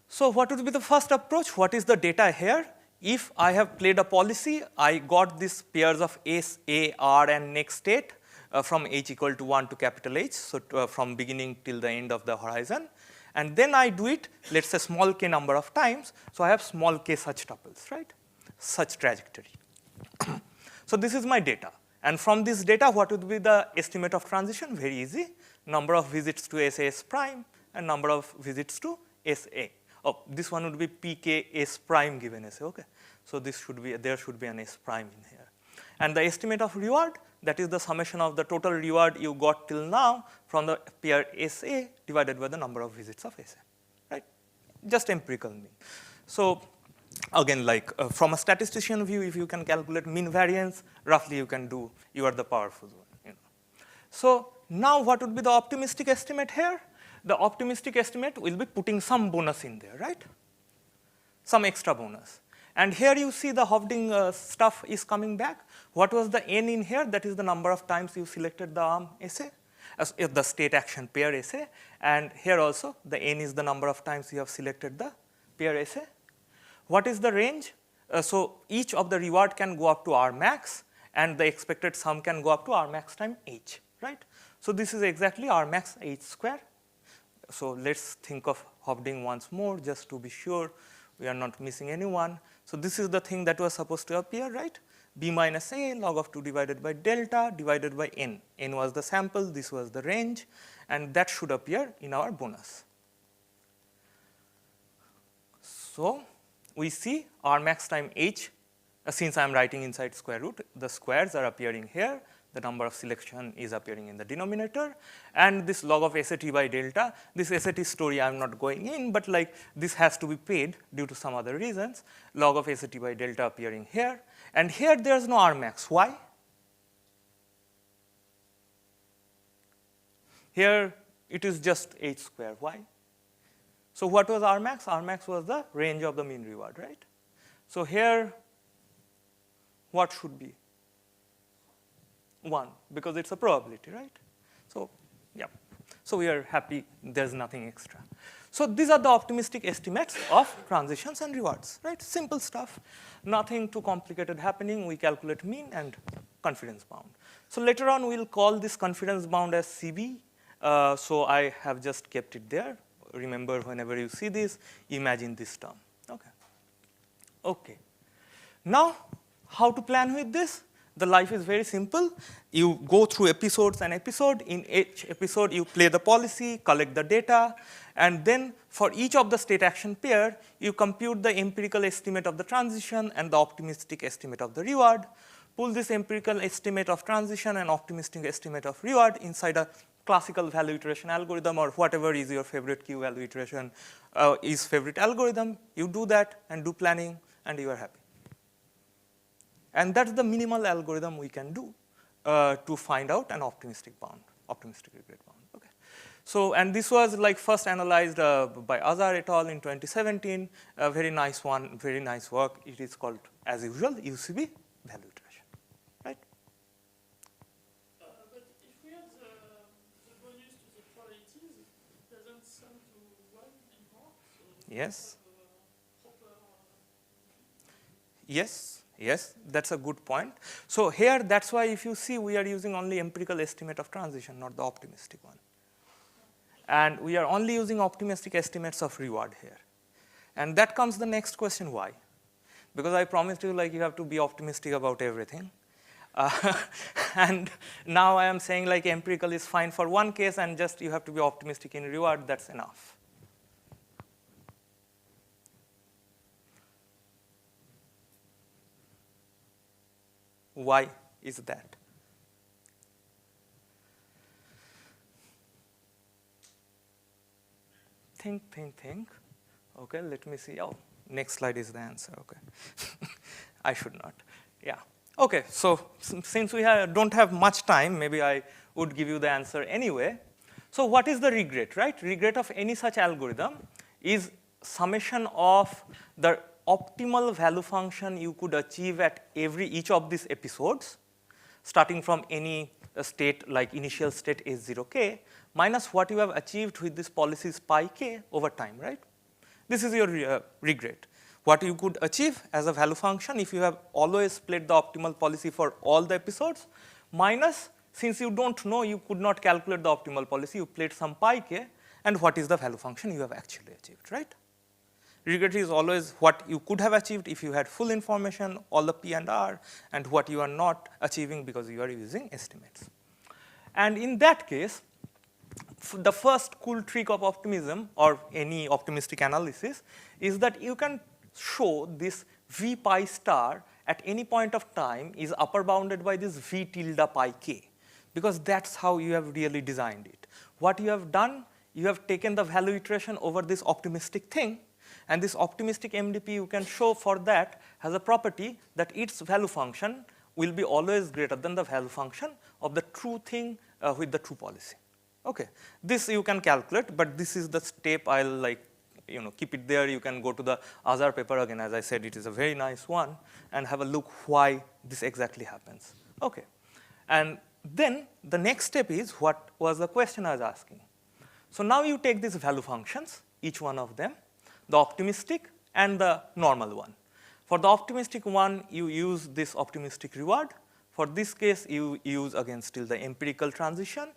So what would be the first approach? What is the data here? If I have played a policy, I got these pairs of S, A, R, and next state from H equal to 1 to capital H, so from beginning till the end of the horizon. And then I do it, let's say small k number of times, so I have small k such tuples, right? Such trajectory. So this is my data. And from this data, what would be the estimate of transition? Very easy. Number of visits to SAS prime and number of visits to SA. Oh, this one would be PK S prime given SA, okay? So this should be, there should be an S prime in here. And the estimate of reward, that is the summation of the total reward you got till now from the pair SA divided by the number of visits of SA, right? Just empirical mean. So again, like from a statistician view, if you can calculate mean variance, roughly you can do, you are the powerful one. You know. So now what would be the optimistic estimate here? The optimistic estimate will be putting some bonus in there, right? Some extra bonus. And here you see the Hovding stuff is coming back. What was the n in here? That is the number of times you selected the arm SA, as the state action pair SA. And here also, the n is the number of times you have selected the pair SA. What is the range? So each of the reward can go up to R max, and the expected sum can go up to R max times H, right? So this is exactly R max H square. So let's think of Hovding once more, just to be sure we are not missing anyone. So this is the thing that was supposed to appear, right? B minus A log of 2 divided by delta divided by n. N was the sample, this was the range, and that should appear in our bonus. So we see R max time H, since I am writing inside square root, the squares are appearing here, the number of selection is appearing in the denominator, and this log of SAT by delta, this SAT story I am not going in, but like this has to be paid due to some other reasons, log of SAT by delta appearing here, and here there is no R max. Why? Here it is just H square. Why? So what was R max? R max was the range of the mean reward, right? So here, what should be? 1, because it's a probability, right? So, yeah. So we are happy there's nothing extra. So these are the optimistic estimates of transitions and rewards, right? Simple stuff, nothing too complicated happening. We calculate mean and confidence bound. So later on, we'll call this confidence bound as CB. So I have just kept it there. Remember, whenever you see this, imagine this term, okay? Okay. Now, how to plan with this? The life is very simple. You go through episodes and episode. In each episode, you play the policy, collect the data, and then for each of the state action pair, you compute the empirical estimate of the transition and the optimistic estimate of the reward. Pull this empirical estimate of transition and optimistic estimate of reward inside a classical value iteration algorithm, or whatever is your favorite Q value iteration is favorite algorithm. You do that and do planning, and you are happy. And that's the minimal algorithm we can do to find out an optimistic bound, optimistic regret bound. Okay. So, and this was like first analyzed by Azar et al. In 2017. A very nice one, very nice work. It is called, as usual, UCB value iteration, right? But if we have the bonus to the probabilities, doesn't sum to 1 anymore? So Yes. proper Yes. Yes, that's a good point. So here, that's why if you see, we are using only empirical estimate of transition, not the optimistic one. And we are only using optimistic estimates of reward here. And that comes the next question, why? Because I promised you, like, you have to be optimistic about everything. And now I am saying, like, empirical is fine for one case, and just you have to be optimistic in reward, that's enough. Why is that? Think. Okay, let me see. Oh, next slide is the answer. Okay. I should not. Yeah. Okay, so since we don't have much time, maybe I would give you the answer anyway. So what is the regret, right? Regret of any such algorithm is summation of the optimal value function you could achieve at each of these episodes, starting from any state like initial state S0k, minus what you have achieved with this policies pi k over time, right? This is your regret. What you could achieve as a value function if you have always played the optimal policy for all the episodes, minus, since you don't know, you could not calculate the optimal policy, you played some pi k, and what is the value function you have actually achieved, right? Regret is always what you could have achieved if you had full information, all the P and R, and what you are not achieving because you are using estimates. And in that case, the first cool trick of optimism or any optimistic analysis is that you can show this V pi star at any point of time is upper bounded by this V tilde pi k, because that's how you have really designed it. What you have done, you have taken the value iteration over this optimistic thing, and this optimistic MDP you can show for that has a property that its value function will be always greater than the value function of the true thing with the true policy. Okay, this you can calculate, but this is the step I'll keep it there. You can go to the other paper again. As I said, it is a very nice one, and have a look why this exactly happens. Okay, and then the next step is what was the question I was asking. So now you take these value functions, each one of them, the optimistic and the normal one. For the optimistic one, you use this optimistic reward. For this case, you use again still the empirical transition.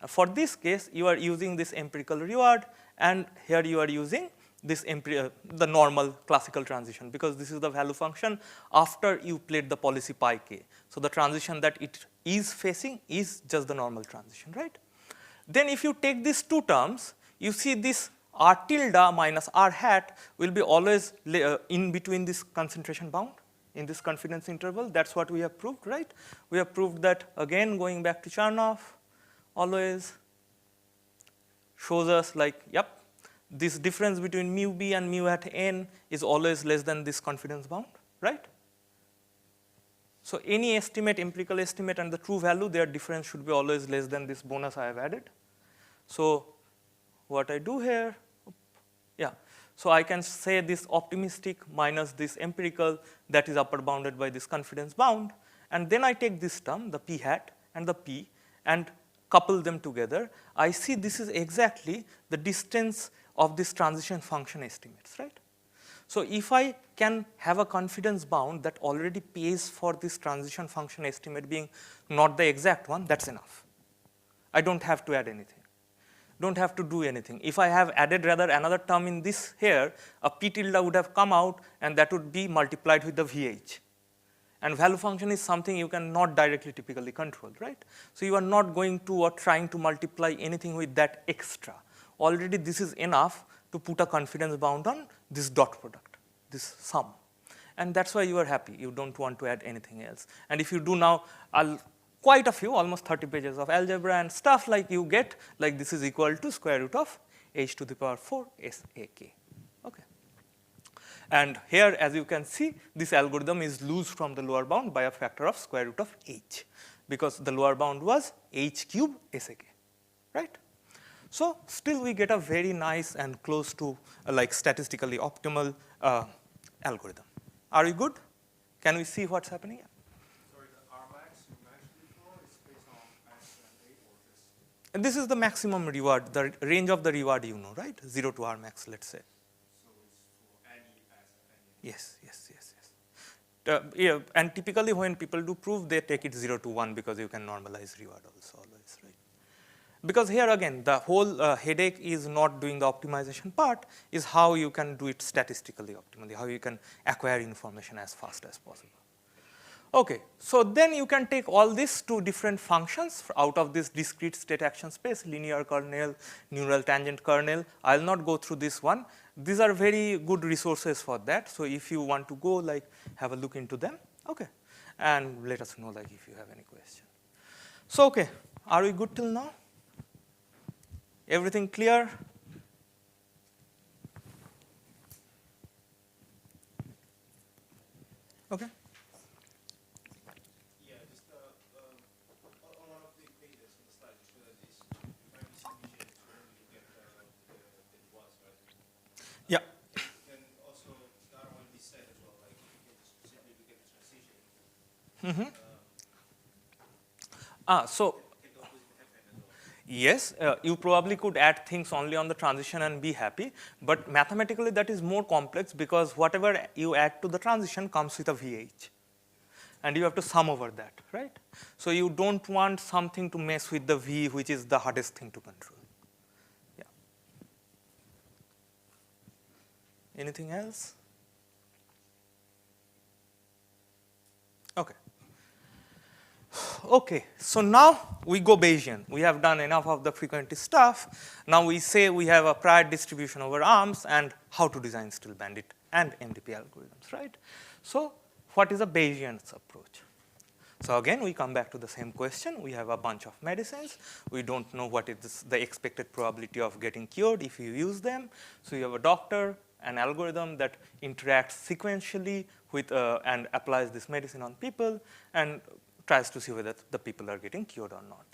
For this case, you are using this empirical reward, and here you are using this the normal classical transition, because this is the value function after you played the policy pi k. So the transition that it is facing is just the normal transition, right? Then if you take these two terms, you see this R tilde minus R hat will be always in between this concentration bound in this confidence interval. That's what we have proved, right? We have proved that again, going back to Chernoff, always shows us like, yep, this difference between mu b and mu at n is always less than this confidence bound, right? So any estimate, empirical estimate and the true value, their difference should be always less than this bonus I have added. So what I do here, so I can say this optimistic minus this empirical, that is upper bounded by this confidence bound, and then I take this term, the p hat and the p, and couple them together. I see this is exactly the distance of this transition function estimates, right? So if I can have a confidence bound that already pays for this transition function estimate being not the exact one, that's enough. I don't have to add anything. Don't have to do anything. If I have added rather another term in this here, a p tilde would have come out, and that would be multiplied with the VH. And value function is something you cannot directly typically control, right? So you are not going to or trying to multiply anything with that extra. Already this is enough to put a confidence bound on this dot product, this sum. And that's why you are happy. You don't want to add anything else. And if you do now, quite a few, almost 30 pages of algebra and stuff, like you get, like this is equal to square root of h to the power 4 SAK. Okay. And here, as you can see, this algorithm is loose from the lower bound by a factor of square root of h, because the lower bound was h cube SAK, right? So still we get a very nice and close to like statistically optimal algorithm. Are we good? Can we see what's happening? Sorry, the Rmax you mentioned before is based on max and 8 or just? And this is the maximum reward, the range of the reward you know, right? 0 to Rmax, let's say. So it's for any pass any. Yes. Yeah, and typically when people do proof, they take it 0 to 1 because you can normalize reward also always, right? Because here again, the whole headache is not doing the optimization part, is how you can do it statistically optimally, how you can acquire information as fast as possible. Okay, so then you can take all these two different functions out of this discrete state action space, linear kernel, neural tangent kernel. I'll not go through this one. These are very good resources for that. So if you want to go, like, have a look into them, okay, and let us know, like, if you have any question. So okay, are we good till now? Everything clear? Okay. Yeah, just on one of the pages on the slide, you showed that this you might be sufficient to only get the rewards, right? Yeah. And also the other one we said as well, like if you get specifically to get the transition. So yes, you probably could add things only on the transition and be happy, but mathematically that is more complex because whatever you add to the transition comes with a VH. And you have to sum over that, right? So you don't want something to mess with the V, which is the hardest thing to control. Yeah. Anything else? Okay. Okay, so now we go Bayesian. We have done enough of the frequentist stuff. Now we say we have a prior distribution over arms and how to design still bandit and MDP algorithms, right? So what is a Bayesian approach? So again, we come back to the same question. We have a bunch of medicines. We don't know what is the expected probability of getting cured if you use them. So you have a doctor, an algorithm that interacts sequentially with and applies this medicine on people and tries to see whether the people are getting cured or not.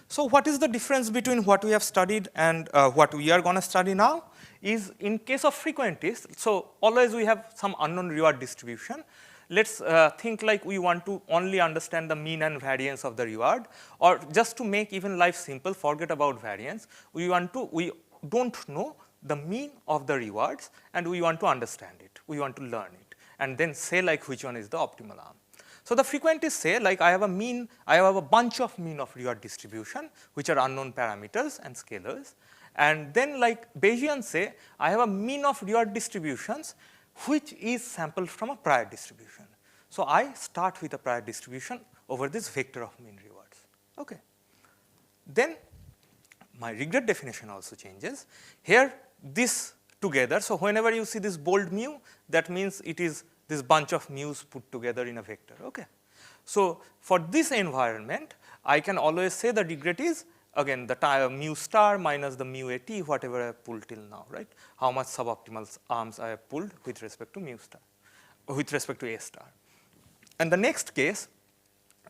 So what is the difference between what we have studied and what we are going to study now is in case of frequentists, so always we have some unknown reward distribution. Let's think like we want to only understand the mean and variance of the reward, or just to make even life simple, forget about variance. We don't know the mean of the rewards and we want to understand it. We want to learn it and then say like which one is the optimal arm. So the frequentists say like I have a bunch of mean of reward distribution which are unknown parameters and scalars, and then like Bayesians say I have a mean of reward distributions which is sampled from a prior distribution. So I start with a prior distribution over this vector of mean rewards. Okay. Then my regret definition also changes. Here this together, so whenever you see this bold mu, that means it is this bunch of mu's put together in a vector. Okay. So for this environment, I can always say the regret is again the mu star minus the mu at, whatever I have pulled till now, right? How much suboptimal arms I have pulled with respect to mu star, with respect to A star. And the next case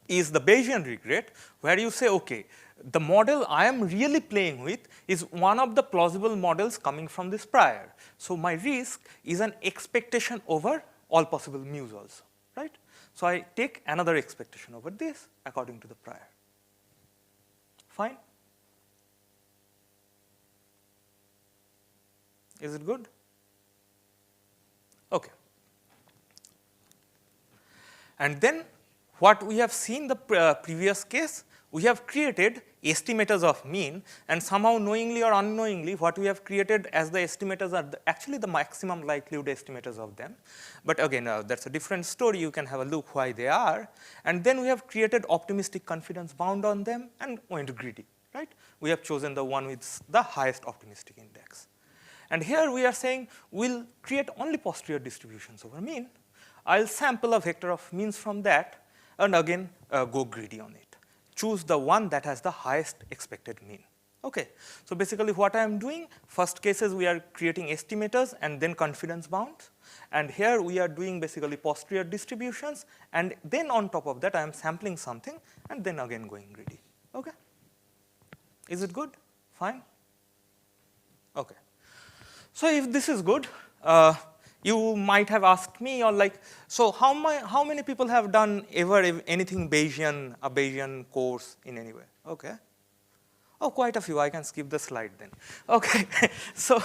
is the Bayesian regret, where you say, okay, the model I am really playing with is one of the plausible models coming from this prior. So my risk is an expectation over all possible mu's also, right? So I take another expectation over this according to the prior. Fine? Is it good? Okay. And then what we have seen the previous case, we have created estimators of mean, and somehow knowingly or unknowingly what we have created as the estimators are actually the maximum likelihood estimators of them. But again, that's a different story. You can have a look why they are. And then we have created optimistic confidence bound on them and went greedy, right? We have chosen the one with the highest optimistic index. And here we are saying we'll create only posterior distributions over mean. I'll sample a vector of means from that and again go greedy on it. Choose the one that has the highest expected mean. Okay, so basically what I am doing, first cases we are creating estimators and then confidence bounds. And here we are doing basically posterior distributions, and then on top of that I am sampling something and then again going greedy. Okay, is it good? Fine? Okay. So if this is good, you might have asked me, or like, so how many people have done ever anything Bayesian, a Bayesian course in any way? Okay. Oh, quite a few. I can skip the slide then. Okay. So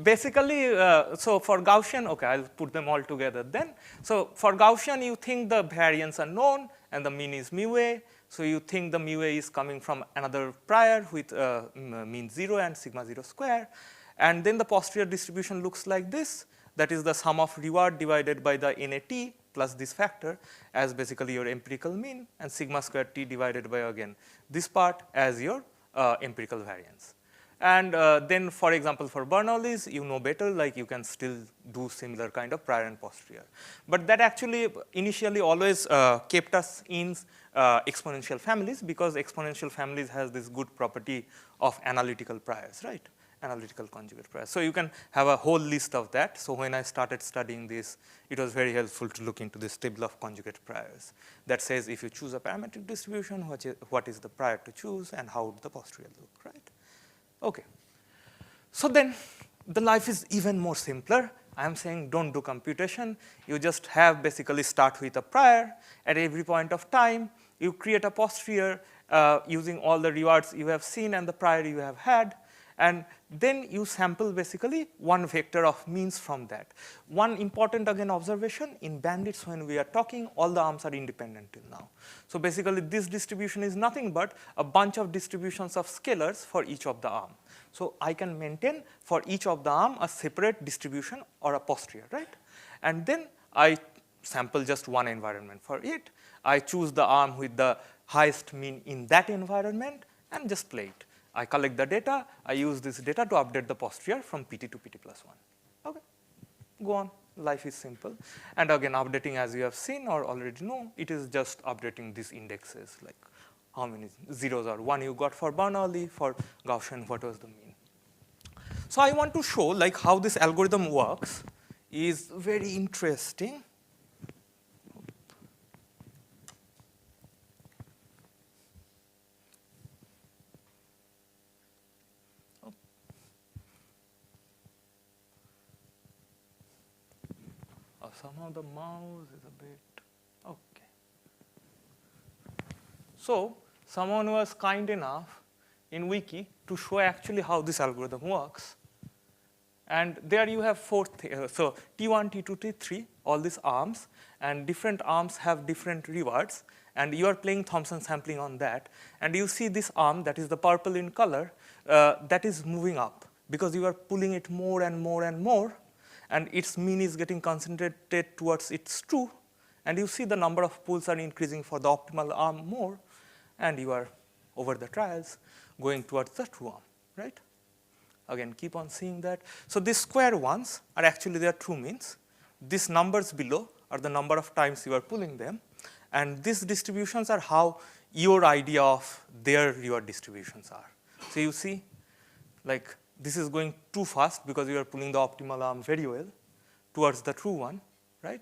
basically, so for Gaussian, okay, I'll put them all together then. So for Gaussian, you think the variance are known and the mean is mu a. So you think the mu a is coming from another prior with mean 0 and sigma 0 square. And then the posterior distribution looks like this. That is the sum of reward divided by the NAT plus this factor as basically your empirical mean, and sigma square t divided by again this part as your empirical variance. And then for example for Bernoulli's, you know better, like you can still do similar kind of prior and posterior. But that actually initially always kept us in exponential families, because exponential families has this good property of analytical priors, right? Analytical conjugate priors. So you can have a whole list of that. So when I started studying this, it was very helpful to look into this table of conjugate priors that says if you choose a parametric distribution, what is the prior to choose and how would the posterior look, right? Okay. So then the life is even more simpler. I'm saying don't do computation. You just have basically start with a prior at every point of time. You create a posterior using all the rewards you have seen and the prior you have had. And then you sample basically one vector of means from that. One important again observation, in bandits when we are talking, all the arms are independent till now. So basically this distribution is nothing but a bunch of distributions of scalars for each of the arm. So I can maintain for each of the arm a separate distribution or a posterior, right? And then I sample just one environment for it. I choose the arm with the highest mean in that environment and just play it. I collect the data. I use this data to update the posterior from PT to PT plus 1. Okay, go on. Life is simple. And again, updating, as you have seen or already know, it is just updating these indexes, like how many zeros or 1 you got for Bernoulli, for Gaussian, what was the mean. So I want to show like how this algorithm works is very interesting. Somehow the mouse is a bit, okay. So someone was kind enough in Wiki to show actually how this algorithm works. And there you have so T1, T2, T3, all these arms, and different arms have different rewards. And you are playing Thompson sampling on that. And you see this arm that is the purple in color that is moving up because you are pulling it more and more and more. And its mean is getting concentrated towards its true, and you see the number of pulls are increasing for the optimal arm more, and you are, over the trials, going towards the true arm, right? Again, keep on seeing that. So these square ones are actually their true means. These numbers below are the number of times you are pulling them, and these distributions are how your idea of their reward distributions are. So you see, like, this is going too fast because you are pulling the optimal arm very well towards the true one, right?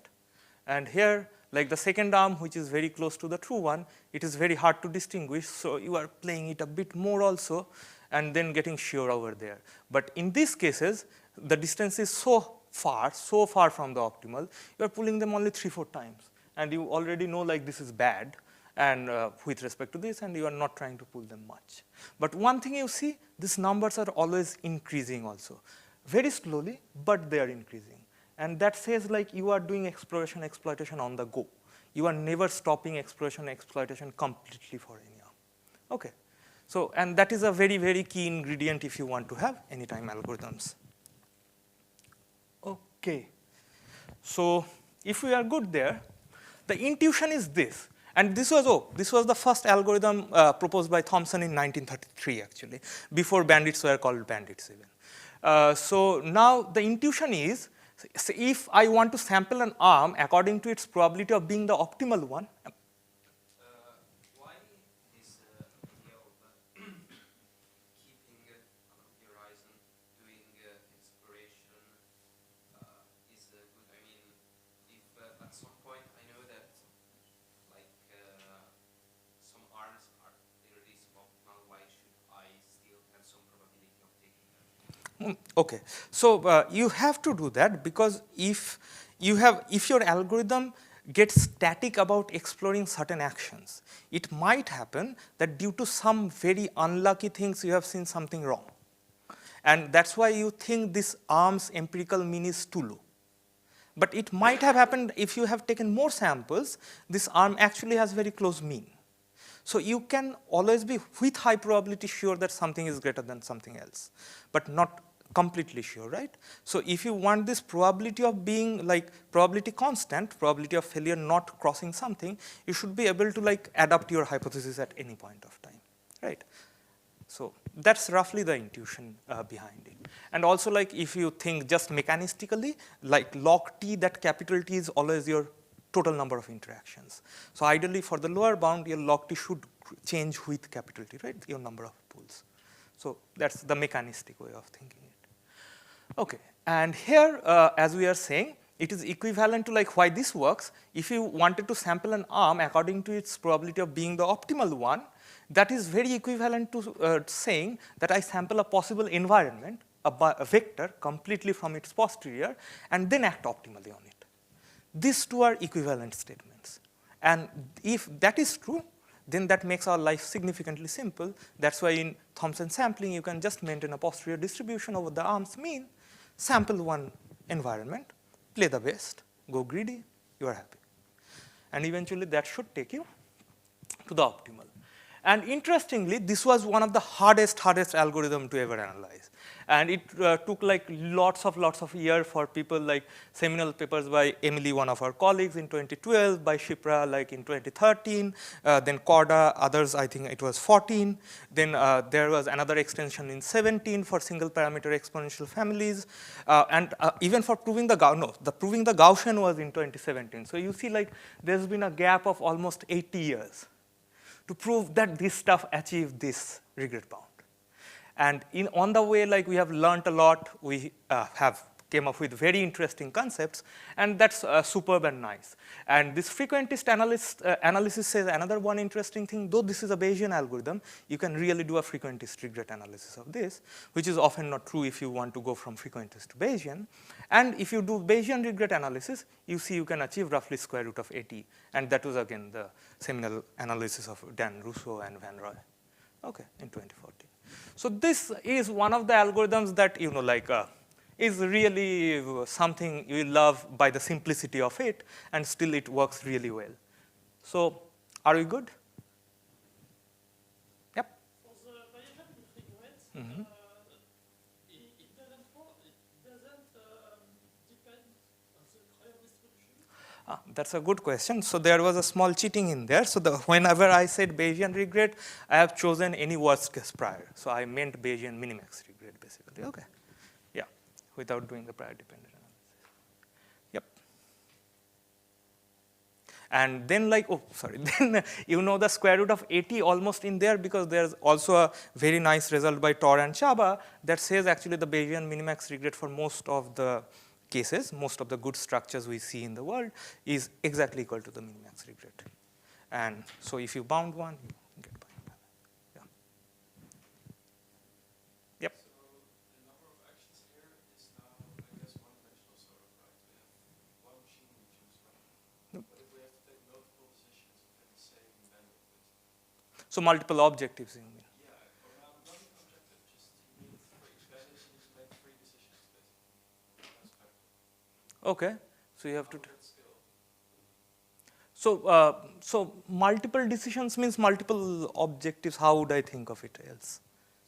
And here, like the second arm, which is very close to the true one, it is very hard to distinguish, so you are playing it a bit more also, and then getting shear over there. But in these cases, the distance is so far from the optimal, you are pulling them only 3-4 times, and you already know like this is bad, and with respect to this, and you are not trying to pull them much. But one thing you see, these numbers are always increasing also. Very slowly, but they are increasing. And that says like you are doing exploration, exploitation on the go. You are never stopping exploration, exploitation completely for any arm. Okay, so, and that is a very, very key ingredient if you want to have anytime algorithms. Okay, so if we are good there, the intuition is this. And this was the first algorithm proposed by Thompson in 1933, actually, before bandits were called bandits even. So now the intuition is, so if I want to sample an arm according to its probability of being the optimal one. Why this idea of keeping on the horizon, doing exploration is good? I mean, if at some point I know that some arms are really suboptimal, why should I still have some probability of taking them? Okay, so you have to do that because if your algorithm gets static about exploring certain actions, it might happen that due to some very unlucky things you have seen something wrong. And that's why you think this arm's empirical mean is too low. But it might have happened if you have taken more samples, this arm actually has very close mean. So you can always be with high probability sure that something is greater than something else, but not completely sure, right? So if you want this probability of being like probability constant, probability of failure not crossing something, you should be able to like adapt your hypothesis at any point of time, right? So that's roughly the intuition behind it. And also like if you think just mechanistically, like log T, that capital T is always your total number of interactions. So ideally for the lower bound, your log T should change with capital T, right? Your number of pools. So that's the mechanistic way of thinking it. Okay, and here, as we are saying, it is equivalent to like why this works. If you wanted to sample an arm according to its probability of being the optimal one, that is very equivalent to saying that I sample a possible environment, a vector completely from its posterior, and then act optimally on it. These two are equivalent statements. And if that is true, then that makes our life significantly simple. That's why in Thompson sampling, you can just maintain a posterior distribution over the arm's mean, sample one environment, play the best, go greedy, you are happy. And eventually that should take you to the optimal. And interestingly, this was one of the hardest algorithm to ever analyze. And it took like lots of years for people, like seminal papers by Emily, one of our colleagues, in 2012, by Shipra like in 2013, then Corda, others, I think it was 14. Then there was another extension in 17 for single parameter exponential families. And even for proving the proving the Gaussian was in 2017. So you see, like, there's been a gap of almost 80 years to prove that this stuff achieved this regret bound. And on the way, like, we have learned a lot. We have came up with very interesting concepts, and that's superb and nice. And this frequentist analysis says another one interesting thing. Though this is a Bayesian algorithm, you can really do a frequentist regret analysis of this, which is often not true if you want to go from frequentist to Bayesian. And if you do Bayesian regret analysis, you see you can achieve roughly square root of 80. And that was, again, the seminal analysis of Dan Russo and Van Roy, okay, in 2014. So this is one of the algorithms that, is really something you love by the simplicity of it, and still it works really well. So are we good? Yep. For the Bayesian regret, it doesn't depend on the prior distribution. That's a good question. So there was a small cheating in there. So whenever I said Bayesian regret, I have chosen any worst case prior. So I meant Bayesian minimax regret, basically. Okay. Yeah, without doing the prior dependent analysis. Yep. And then, then the square root of 80 almost in there, because there's also a very nice result by Tor and Chaba that says actually the Bayesian minimax regret for most of the cases, most of the good structures we see in the world, is exactly equal to the minimax regret. And so if you bound one, you get bound one. Yeah. Yep. So the number of actions here is now, I guess, one-dimensional sort of, right? We have one machine we choose from. Yep. But if we have to take multiple decisions within the same bandwidth, So multiple objectives, you mean? yeah, or not objective, just you need three. That is, you need to make 3 decisions, basically. That's better. Okay. So you have to. How would that scale? So multiple decisions means multiple objectives. How would I think of it else?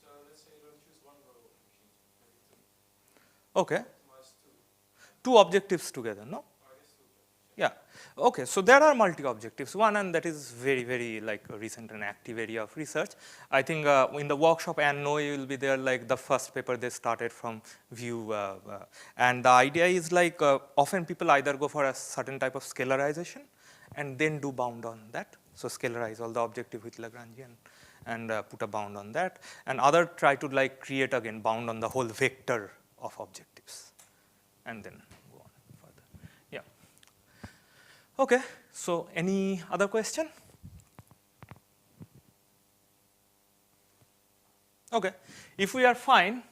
So let's say you don't choose one row of machines, maybe 2. Okay. Optimize 2. Two objectives together, no? Or I guess 2 objectives. Yeah. Okay, so there are multi-objectives. One, and that is very, very like a recent and active area of research. I think in the workshop, and Noe will be there, like the first paper they started from View. And the idea is like often people either go for a certain type of scalarization and then do bound on that. So scalarize all the objective with Lagrangian and put a bound on that. And other try to like create again bound on the whole vector of objectives and then go on further. Yeah. Okay, so any other question? Okay, if we are fine,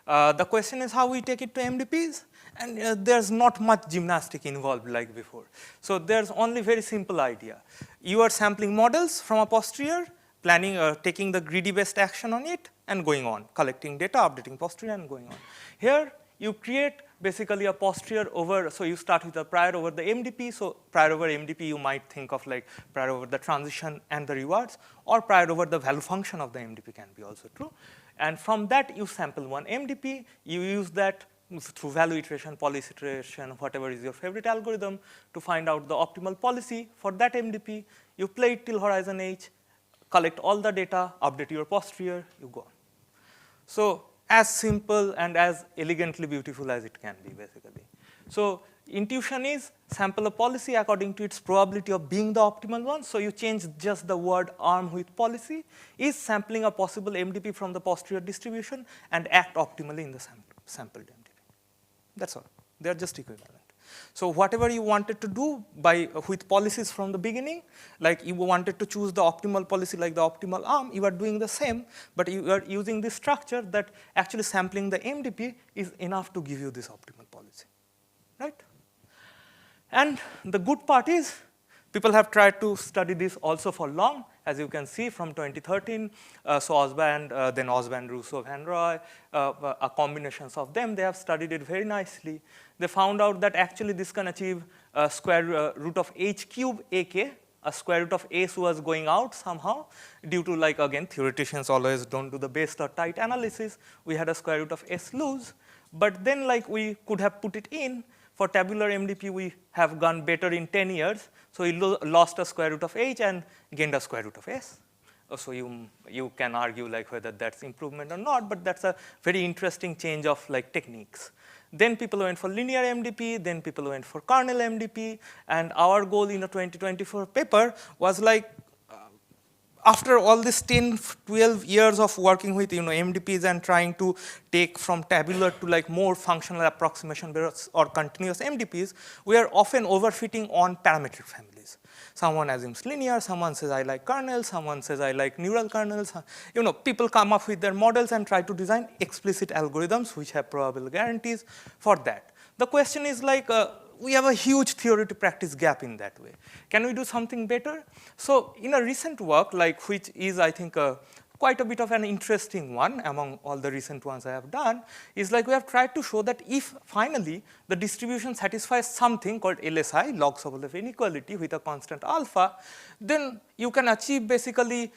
the question is how we take it to MDPs, and there's not much gymnastic involved like before. So there's only very simple idea. You are sampling models from a posterior, planning, taking the greedy best action on it, and going on, collecting data, updating posterior, and going on. Here, you create basically a posterior over, so you start with a prior over the MDP. So prior over MDP, you might think of like prior over the transition and the rewards, or prior over the value function of the MDP can be also true. And from that, you sample one MDP. You use that through value iteration, policy iteration, whatever is your favorite algorithm, to find out the optimal policy for that MDP. You play it till horizon H, collect all the data, update your posterior, you go on. So as simple and as elegantly beautiful as it can be, basically. So intuition is sample a policy according to its probability of being the optimal one. So you change just the word arm with policy, is sampling a possible MDP from the posterior distribution and act optimally in the sampled MDP. That's all. They are just equivalent. So whatever you wanted to do with policies from the beginning, like you wanted to choose the optimal policy like the optimal arm, you are doing the same, but you are using this structure that actually sampling the MDP is enough to give you this optimal policy, right? And the good part is people have tried to study this also for long, as you can see from 2013. So Osband, then Osband, Russo, Van Roy, combinations of them, they have studied it very nicely. They found out that actually this can achieve square root of h cube ak a square root of s was going out somehow due to, like, again, theoreticians always don't do the best or tight analysis. We had a square root of s loose. But then, like, we could have put it in. For tabular MDP, we have gone better in 10 years. So we lost a square root of h and gained a square root of s. So you can argue, like, whether that's improvement or not, but that's a very interesting change of, like, techniques. Then people went for linear MDP, then people went for kernel MDP, and our goal in a 2024 paper was, like, after all this 10, 12 years of working with, MDPs and trying to take from tabular to, like, more functional approximation or continuous MDPs, we are often overfitting on parametric families. Someone assumes linear, someone says I like kernels, someone says I like neural kernels. People come up with their models and try to design explicit algorithms which have probable guarantees for that. The question is, like, we have a huge theory to practice gap in that way. Can we do something better? So in a recent work, like, which is, I think, quite a bit of an interesting one among all the recent ones I have done, is, like, we have tried to show that if finally the distribution satisfies something called LSI, log Sobolev inequality, with a constant alpha, then you can achieve basically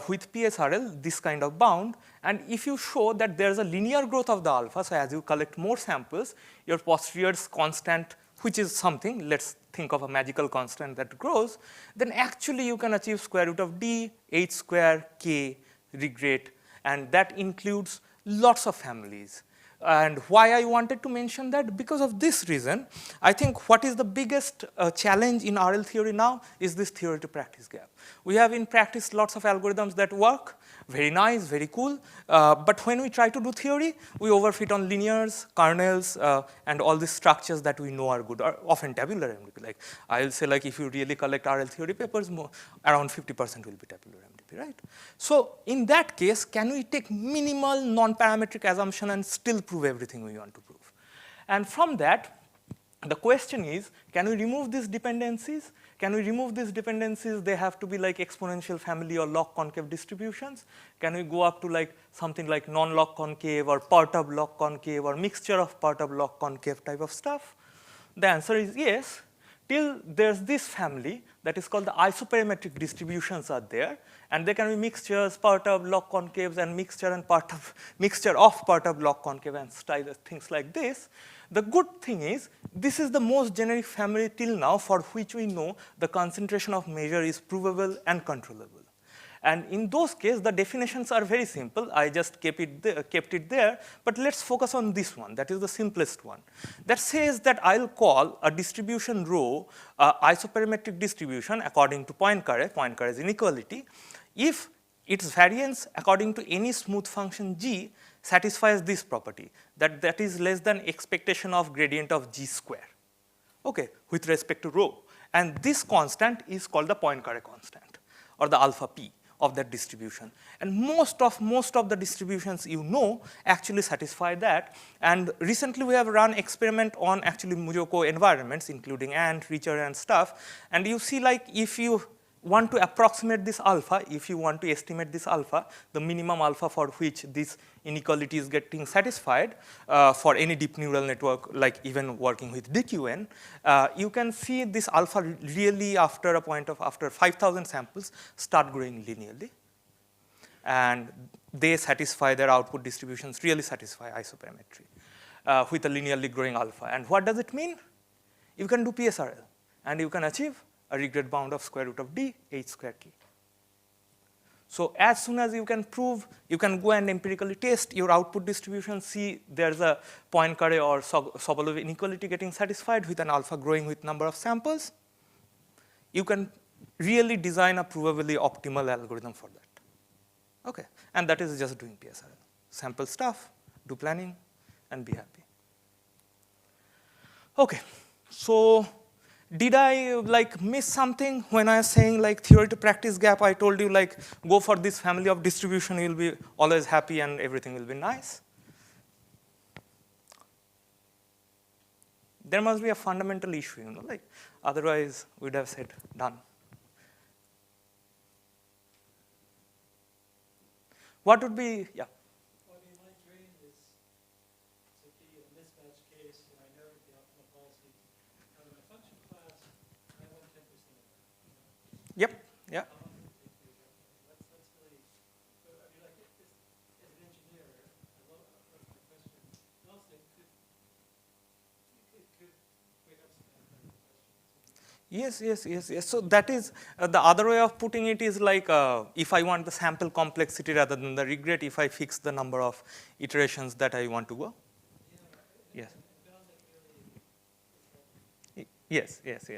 with PSRL this kind of bound. And if you show that there's a linear growth of the alpha, so as you collect more samples, your posterior's constant, which is something, let's think of a magical constant that grows, then actually you can achieve square root of d, h square, k, regrade, and that includes lots of families. And why I wanted to mention that? Because of this reason, I think what is the biggest challenge in RL theory now is this theory to practice gap. We have in practice lots of algorithms that work, very nice, very cool, but when we try to do theory, we overfit on linears, kernels, and all these structures that we know are good, or often tabular MDP. Like, I'll say, like, if you really collect RL theory papers, around 50% will be tabular MDP, right? So in that case, can we take minimal non-parametric assumption and still prove everything we want to prove? And from that, the question is, can we remove these dependencies? Can we remove these dependencies? They have to be, like, exponential family or log concave distributions. Can we go up to, like, something like non-log concave or perturb log concave or mixture of perturb log concave type of stuff? The answer is yes, till there's this family that is called the isoparametric distributions are there, and they can be mixtures, perturb log concaves, and mixture of perturb log concave and things like this. The good thing is, this is the most generic family till now for which we know the concentration of measure is provable and controllable. And in those cases, the definitions are very simple. I just kept it there, but let's focus on this one. That is the simplest one. That says that I'll call a distribution rho isoparametric distribution according to Poincaré's inequality, if its variance according to any smooth function g satisfies this property, that is less than expectation of gradient of g square, okay, with respect to rho. And this constant is called the Poincaré constant, or the alpha p of that distribution. And most of the distributions actually satisfy that. And recently we have run experiment on actually Mujoko environments, including Ant, Richer, and stuff. And you see, like, if you want to approximate this alpha, if you want to estimate this alpha, the minimum alpha for which this inequality is getting satisfied for any deep neural network, like even working with DQN, you can see this alpha really after 5,000 samples start growing linearly. And they satisfy, their output distributions really satisfy isoparametry with a linearly growing alpha. And what does it mean? You can do PSRL, and you can achieve a regrade bound of square root of d, h square k. So as soon as you can prove, you can go and empirically test your output distribution, see there's a Poincaré or Sobolev inequality getting satisfied with an alpha growing with number of samples, you can really design a provably optimal algorithm for that. Okay, and that is just doing PSRL. Sample stuff, do planning, and be happy. Okay, so did I, like, miss something when I was saying, like, theory to practice gap? I told you, like, go for this family of distribution, you'll be always happy and everything will be nice. There must be a fundamental issue, like, otherwise we'd have said done. What would be, yeah? Well, I mean, my dream is to be a mismatch case, and I know the optimal policy out of my function class, I want 10% of that. Yeah. That's really, so I mean, like, as an engineer, I love that's my question. And also, it could bring up some mathematical questions. Yes. So that is the other way of putting it is like if I want the sample complexity rather than the regret, if I fix the number of iterations that I want to go. Yes. Yes.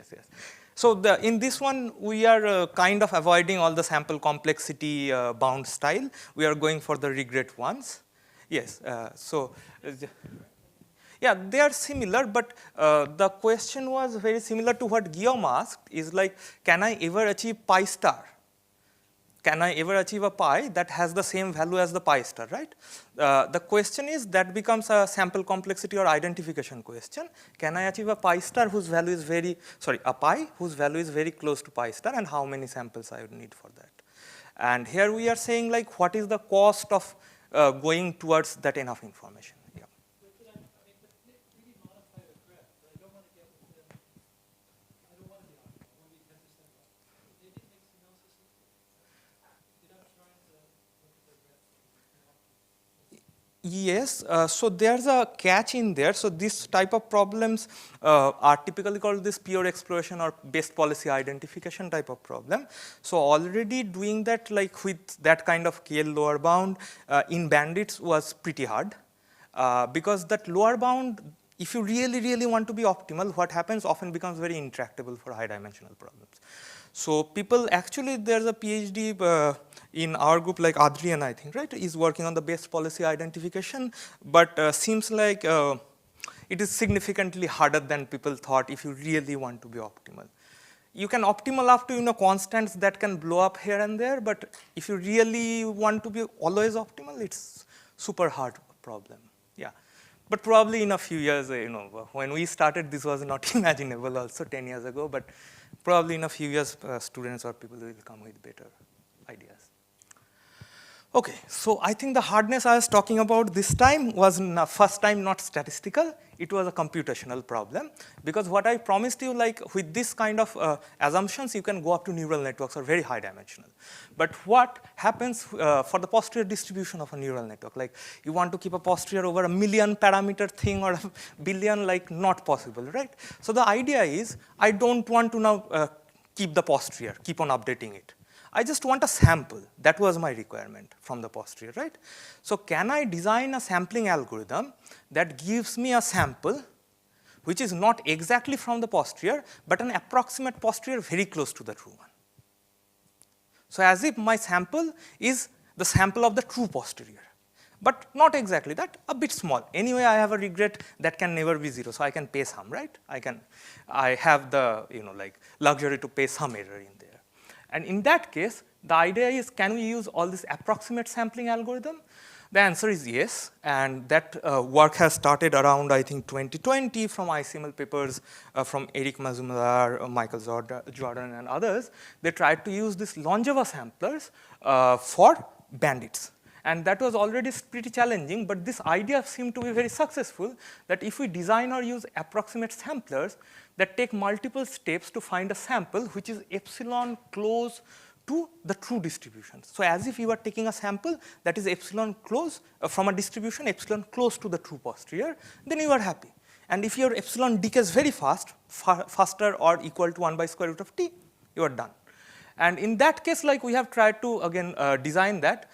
So in this one, we are kind of avoiding all the sample complexity bound style. We are going for the regret ones. Yes. Yeah, they are similar, but the question was very similar to what Guillaume asked, is like, can I ever achieve pi star? Can I ever achieve a pi that has the same value as the pi star, right? The question is, that becomes a sample complexity or identification question. Can I achieve a pi star whose value is a pi whose value is very close to pi star, and how many samples I would need for that? And here we are saying, like, what is the cost of going towards that enough information? Yeah. But could I mean, but really modify the graph, but I don't want to get within, I don't want to be optimal, I want to be 10% optimal. Maybe it makes analysis easier. You're not trying to look at the graph from optimal. Yes, so there's a catch in there. So this type of problems are typically called this pure exploration or best policy identification type of problem. So already doing that, like with that kind of KL lower bound in bandits was pretty hard because that lower bound, if you really want to be optimal, what happens often becomes very intractable for high dimensional problems. So people actually, there's a PhD in our group, like Adrian, I think, right, is working on the best policy identification, but seems like it is significantly harder than people thought if you really want to be optimal. You can optimal up to constants that can blow up here and there, but if you really want to be always optimal, it's super hard problem. Yeah. But probably in a few years, when we started, this was not imaginable also 10 years ago, but probably in a few years, students or people will come with better ideas. Okay, so I think the hardness I was talking about this time was first time not statistical, it was a computational problem. Because what I promised you, like with this kind of assumptions, you can go up to neural networks or very high dimensional. But what happens for the posterior distribution of a neural network? Like you want to keep a posterior over 1 million parameter thing or 1 billion, like not possible, right? So the idea is, I don't want to now keep the posterior, keep on updating it. I just want a sample. That was my requirement from the posterior, right? So can I design a sampling algorithm that gives me a sample which is not exactly from the posterior, but an approximate posterior very close to the true one? So as if my sample is the sample of the true posterior, but not exactly that, a bit small. Anyway, I have a regret that can never be 0, so I can pay some, right? I have the like luxury to pay some error in there. And in that case, the idea is, can we use all this approximate sampling algorithm? The answer is yes, and that work has started around, I think, 2020 from ICML papers from Eric Mazumdar, Michael Jordan, and others. They tried to use these Longeva samplers for bandits. And that was already pretty challenging, but this idea seemed to be very successful, that if we design or use approximate samplers that take multiple steps to find a sample which is epsilon close to the true distribution. So as if you are taking a sample that is epsilon close from a distribution epsilon close to the true posterior, then you are happy. And if your epsilon decays very fast, faster or equal to 1 by square root of t, you are done. And in that case, like we have tried to again design that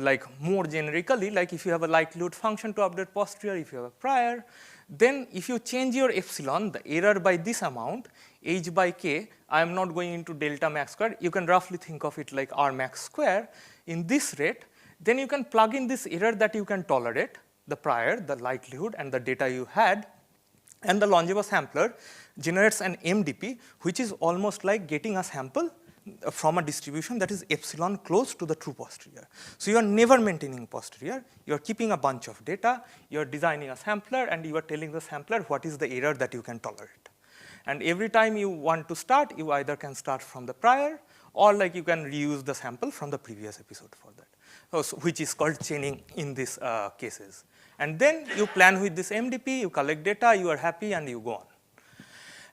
like more generically, like if you have a likelihood function to update posterior, if you have a prior, then if you change your epsilon, the error by this amount, h by k, I am not going into delta max square, you can roughly think of it like r max square in this rate, then you can plug in this error that you can tolerate, the prior, the likelihood, and the data you had, and the Longeva sampler generates an MDP, which is almost like getting a sample from a distribution that is epsilon close to the true posterior. So you are never maintaining posterior, you are keeping a bunch of data, you are designing a sampler, and you are telling the sampler what is the error that you can tolerate. And every time you want to start, you either can start from the prior, or like you can reuse the sample from the previous episode for that, which is called chaining in these cases. And then you plan with this MDP, you collect data, you are happy, and you go on.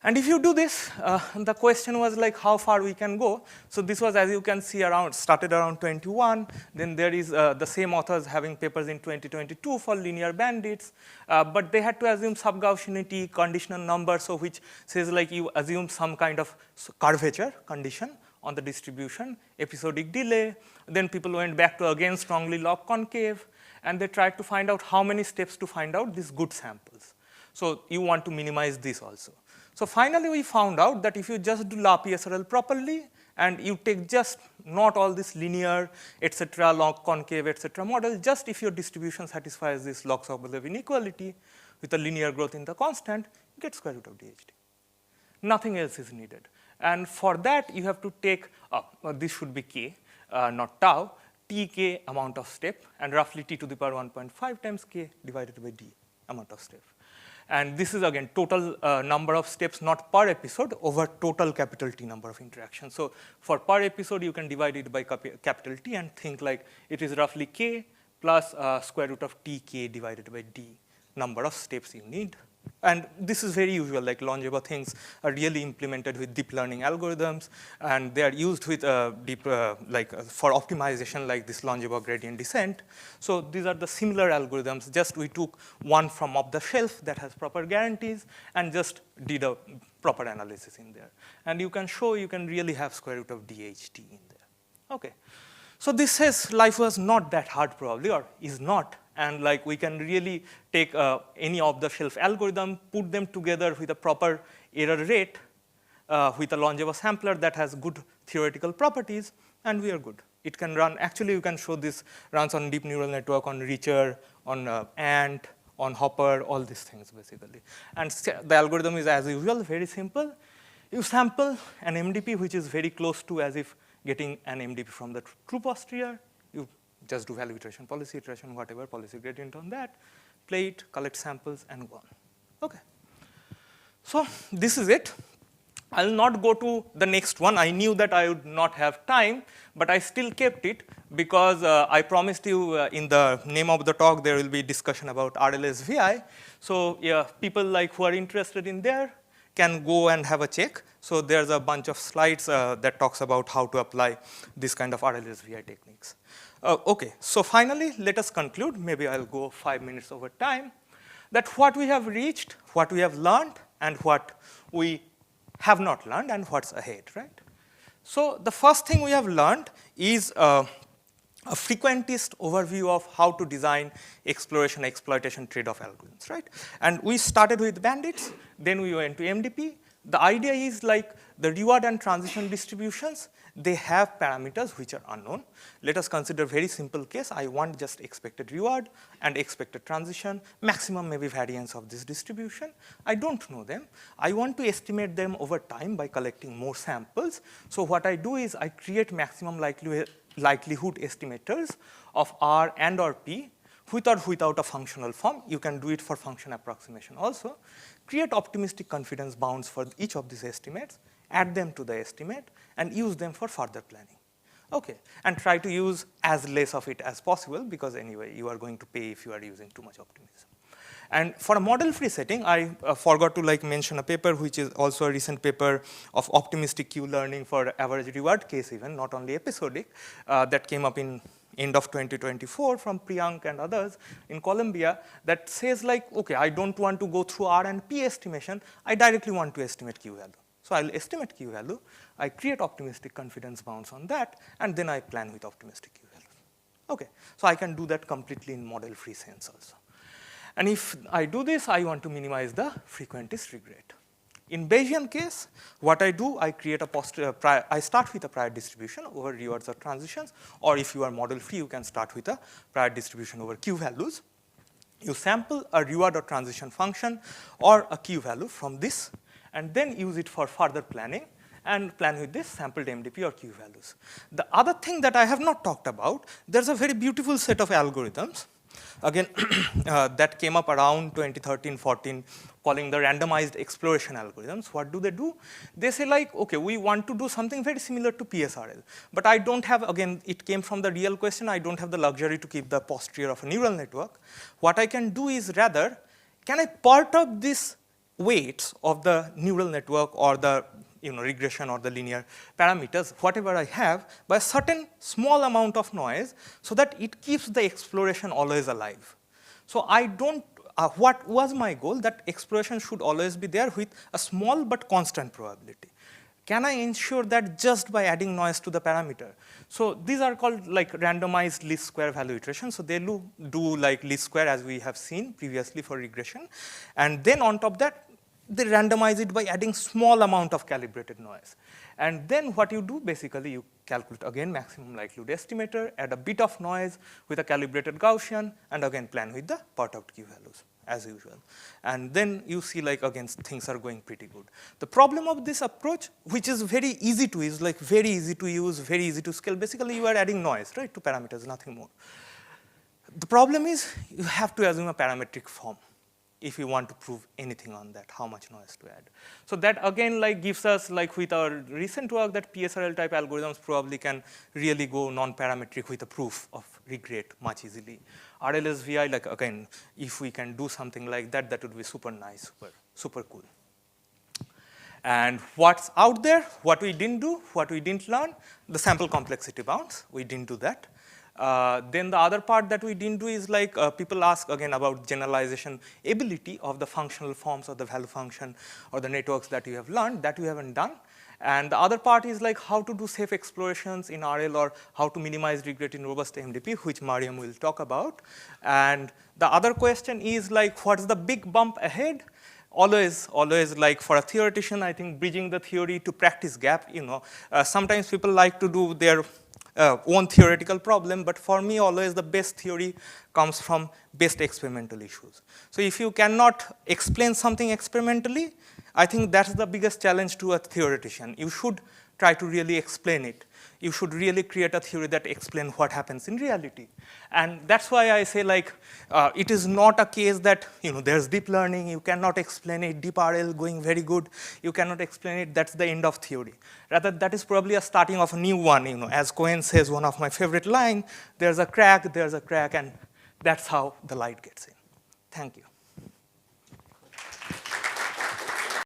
And if you do this, the question was like how far we can go. So this was, as you can see, started around 21. Then there is the same authors having papers in 2022 for linear bandits. But they had to assume sub-Gaussianity, conditional number, so which says like you assume some kind of curvature condition on the distribution, episodic delay. Then people went back to again strongly log concave, and they tried to find out how many steps to find out these good samples. So you want to minimize this also. So finally, we found out that if you just do La PSRL properly, and you take just not all this linear, etc., log concave, etc. model, just if your distribution satisfies this log Sobolev inequality with a linear growth in the constant, you get square root of DHT. Nothing else is needed. And for that, you have to take, this should be k, not tau, tk amount of step, and roughly t to the power 1.5 times k divided by d amount of step. And this is, again, total number of steps, not per episode, over total capital T number of interactions. So for per episode, you can divide it by capital T and think like it is roughly k plus square root of tk divided by d number of steps you need. And this is very usual, like Longeva things are really implemented with deep learning algorithms, and they are used with for optimization like this Longeva gradient descent. So these are the similar algorithms, just we took one from off the shelf that has proper guarantees and just did a proper analysis in there. And you can show you can really have square root of DHT in there. Okay. So this says life was not that hard probably, or is not. And like we can really take any off-the-shelf algorithm, put them together with a proper error rate with a Longeva sampler that has good theoretical properties, and we are good. It can run, actually you can show this runs on deep neural network, on Reacher, on Ant, on Hopper, all these things basically. And the algorithm is as usual, very simple. You sample an MDP which is very close to as if getting an MDP from the true posterior. You just do value iteration, policy iteration, whatever, policy gradient on that, play it, collect samples, and go on. Okay. So this is it. I'll not go to the next one. I knew that I would not have time, but I still kept it because I promised you in the name of the talk there will be discussion about RLSVI. So yeah, people like who are interested in there can go and have a check. So there's a bunch of slides that talks about how to apply this kind of RLSVI techniques. Okay, so finally, let us conclude. Maybe I'll go 5 minutes over time. That what we have reached, what we have learned, and what we have not learned, and what's ahead, right? So the first thing we have learned is a frequentist overview of how to design exploration-exploitation trade-off algorithms, right? And we started with bandits, then we went to MDP. The idea is like the reward and transition distributions, they have parameters which are unknown. Let us consider a very simple case. I want just expected reward and expected transition, maximum maybe variance of this distribution. I don't know them. I want to estimate them over time by collecting more samples. So what I do is I create maximum likelihood estimators of R and or P with or without a functional form. You can do it for function approximation also. Create optimistic confidence bounds for each of these estimates, add them to the estimate, and use them for further planning. Okay, and try to use as less of it as possible because anyway, you are going to pay if you are using too much optimism. And for a model-free setting, I forgot to mention a paper which is also a recent paper of optimistic Q learning for average reward case even, not only episodic, that came up in end of 2024 from Priyank and others in Columbia that says like, okay, I don't want to go through R and P estimation, I directly want to estimate Q value. So I'll estimate Q value, I create optimistic confidence bounds on that, and then I plan with optimistic Q values. Okay, so I can do that completely in model-free sense also. And if I do this, I want to minimize the frequentist regret. In Bayesian case, what I do, I create I start with a prior distribution over rewards or transitions, or if you are model-free, you can start with a prior distribution over Q values. You sample a reward or transition function or a Q value from this, and then use it for further planning and plan with this sampled MDP or Q values. The other thing that I have not talked about, there's a very beautiful set of algorithms, again, that came up around 2013-14, calling the randomized exploration algorithms. What do? They say like, okay, we want to do something very similar to PSRL, but I don't have, again, it came from the real question, I don't have the luxury to keep the posterior of a neural network. What I can do is rather, can I perturb this weights of the neural network or the regression or the linear parameters, whatever I have, by a certain small amount of noise so that it keeps the exploration always alive. So I don't, what was my goal? That exploration should always be there with a small but constant probability. Can I ensure that just by adding noise to the parameter? So these are called like randomized least square value iteration. So they do like least square as we have seen previously for regression. And then on top of that, they randomize it by adding small amount of calibrated noise. And then what you do, basically, you calculate again maximum likelihood estimator, add a bit of noise with a calibrated Gaussian, and again plan with the part out key values as usual. And then you see like again things are going pretty good. The problem of this approach, which is very easy to use, like very easy to use, very easy to scale, basically you are adding noise, right, to parameters, nothing more. The problem is you have to assume a parametric form if you want to prove anything on that, how much noise to add. So that again like gives us, like with our recent work, that PSRL type algorithms probably can really go non-parametric with a proof of regret much easily. RLSVI, like again, if we can do something like that, that would be super nice, super cool. And what's out there, what we didn't do, what we didn't learn, the sample complexity bounds, we didn't do that. Then the other part that we didn't do is like people ask again about generalization ability of the functional forms of the value function or the networks that you have learned, that we haven't done. And the other part is like how to do safe explorations in RL or how to minimize regret in robust MDP, which Mariam will talk about. And the other question is like what's the big bump ahead? Always like for a theoretician, I think bridging the theory to practice gap, sometimes people like to do their own theoretical problem, but for me always the best theory comes from best experimental issues. So if you cannot explain something experimentally, I think that's the biggest challenge to a theoretician. You should try to really explain it. You should really create a theory that explains what happens in reality. And that's why I say like, it is not a case that, there's deep learning, you cannot explain it, deep RL going very good, you cannot explain it, that's the end of theory. Rather, that is probably a starting of a new one, as Cohen says, one of my favorite line, there's a crack, and that's how the light gets in. Thank you.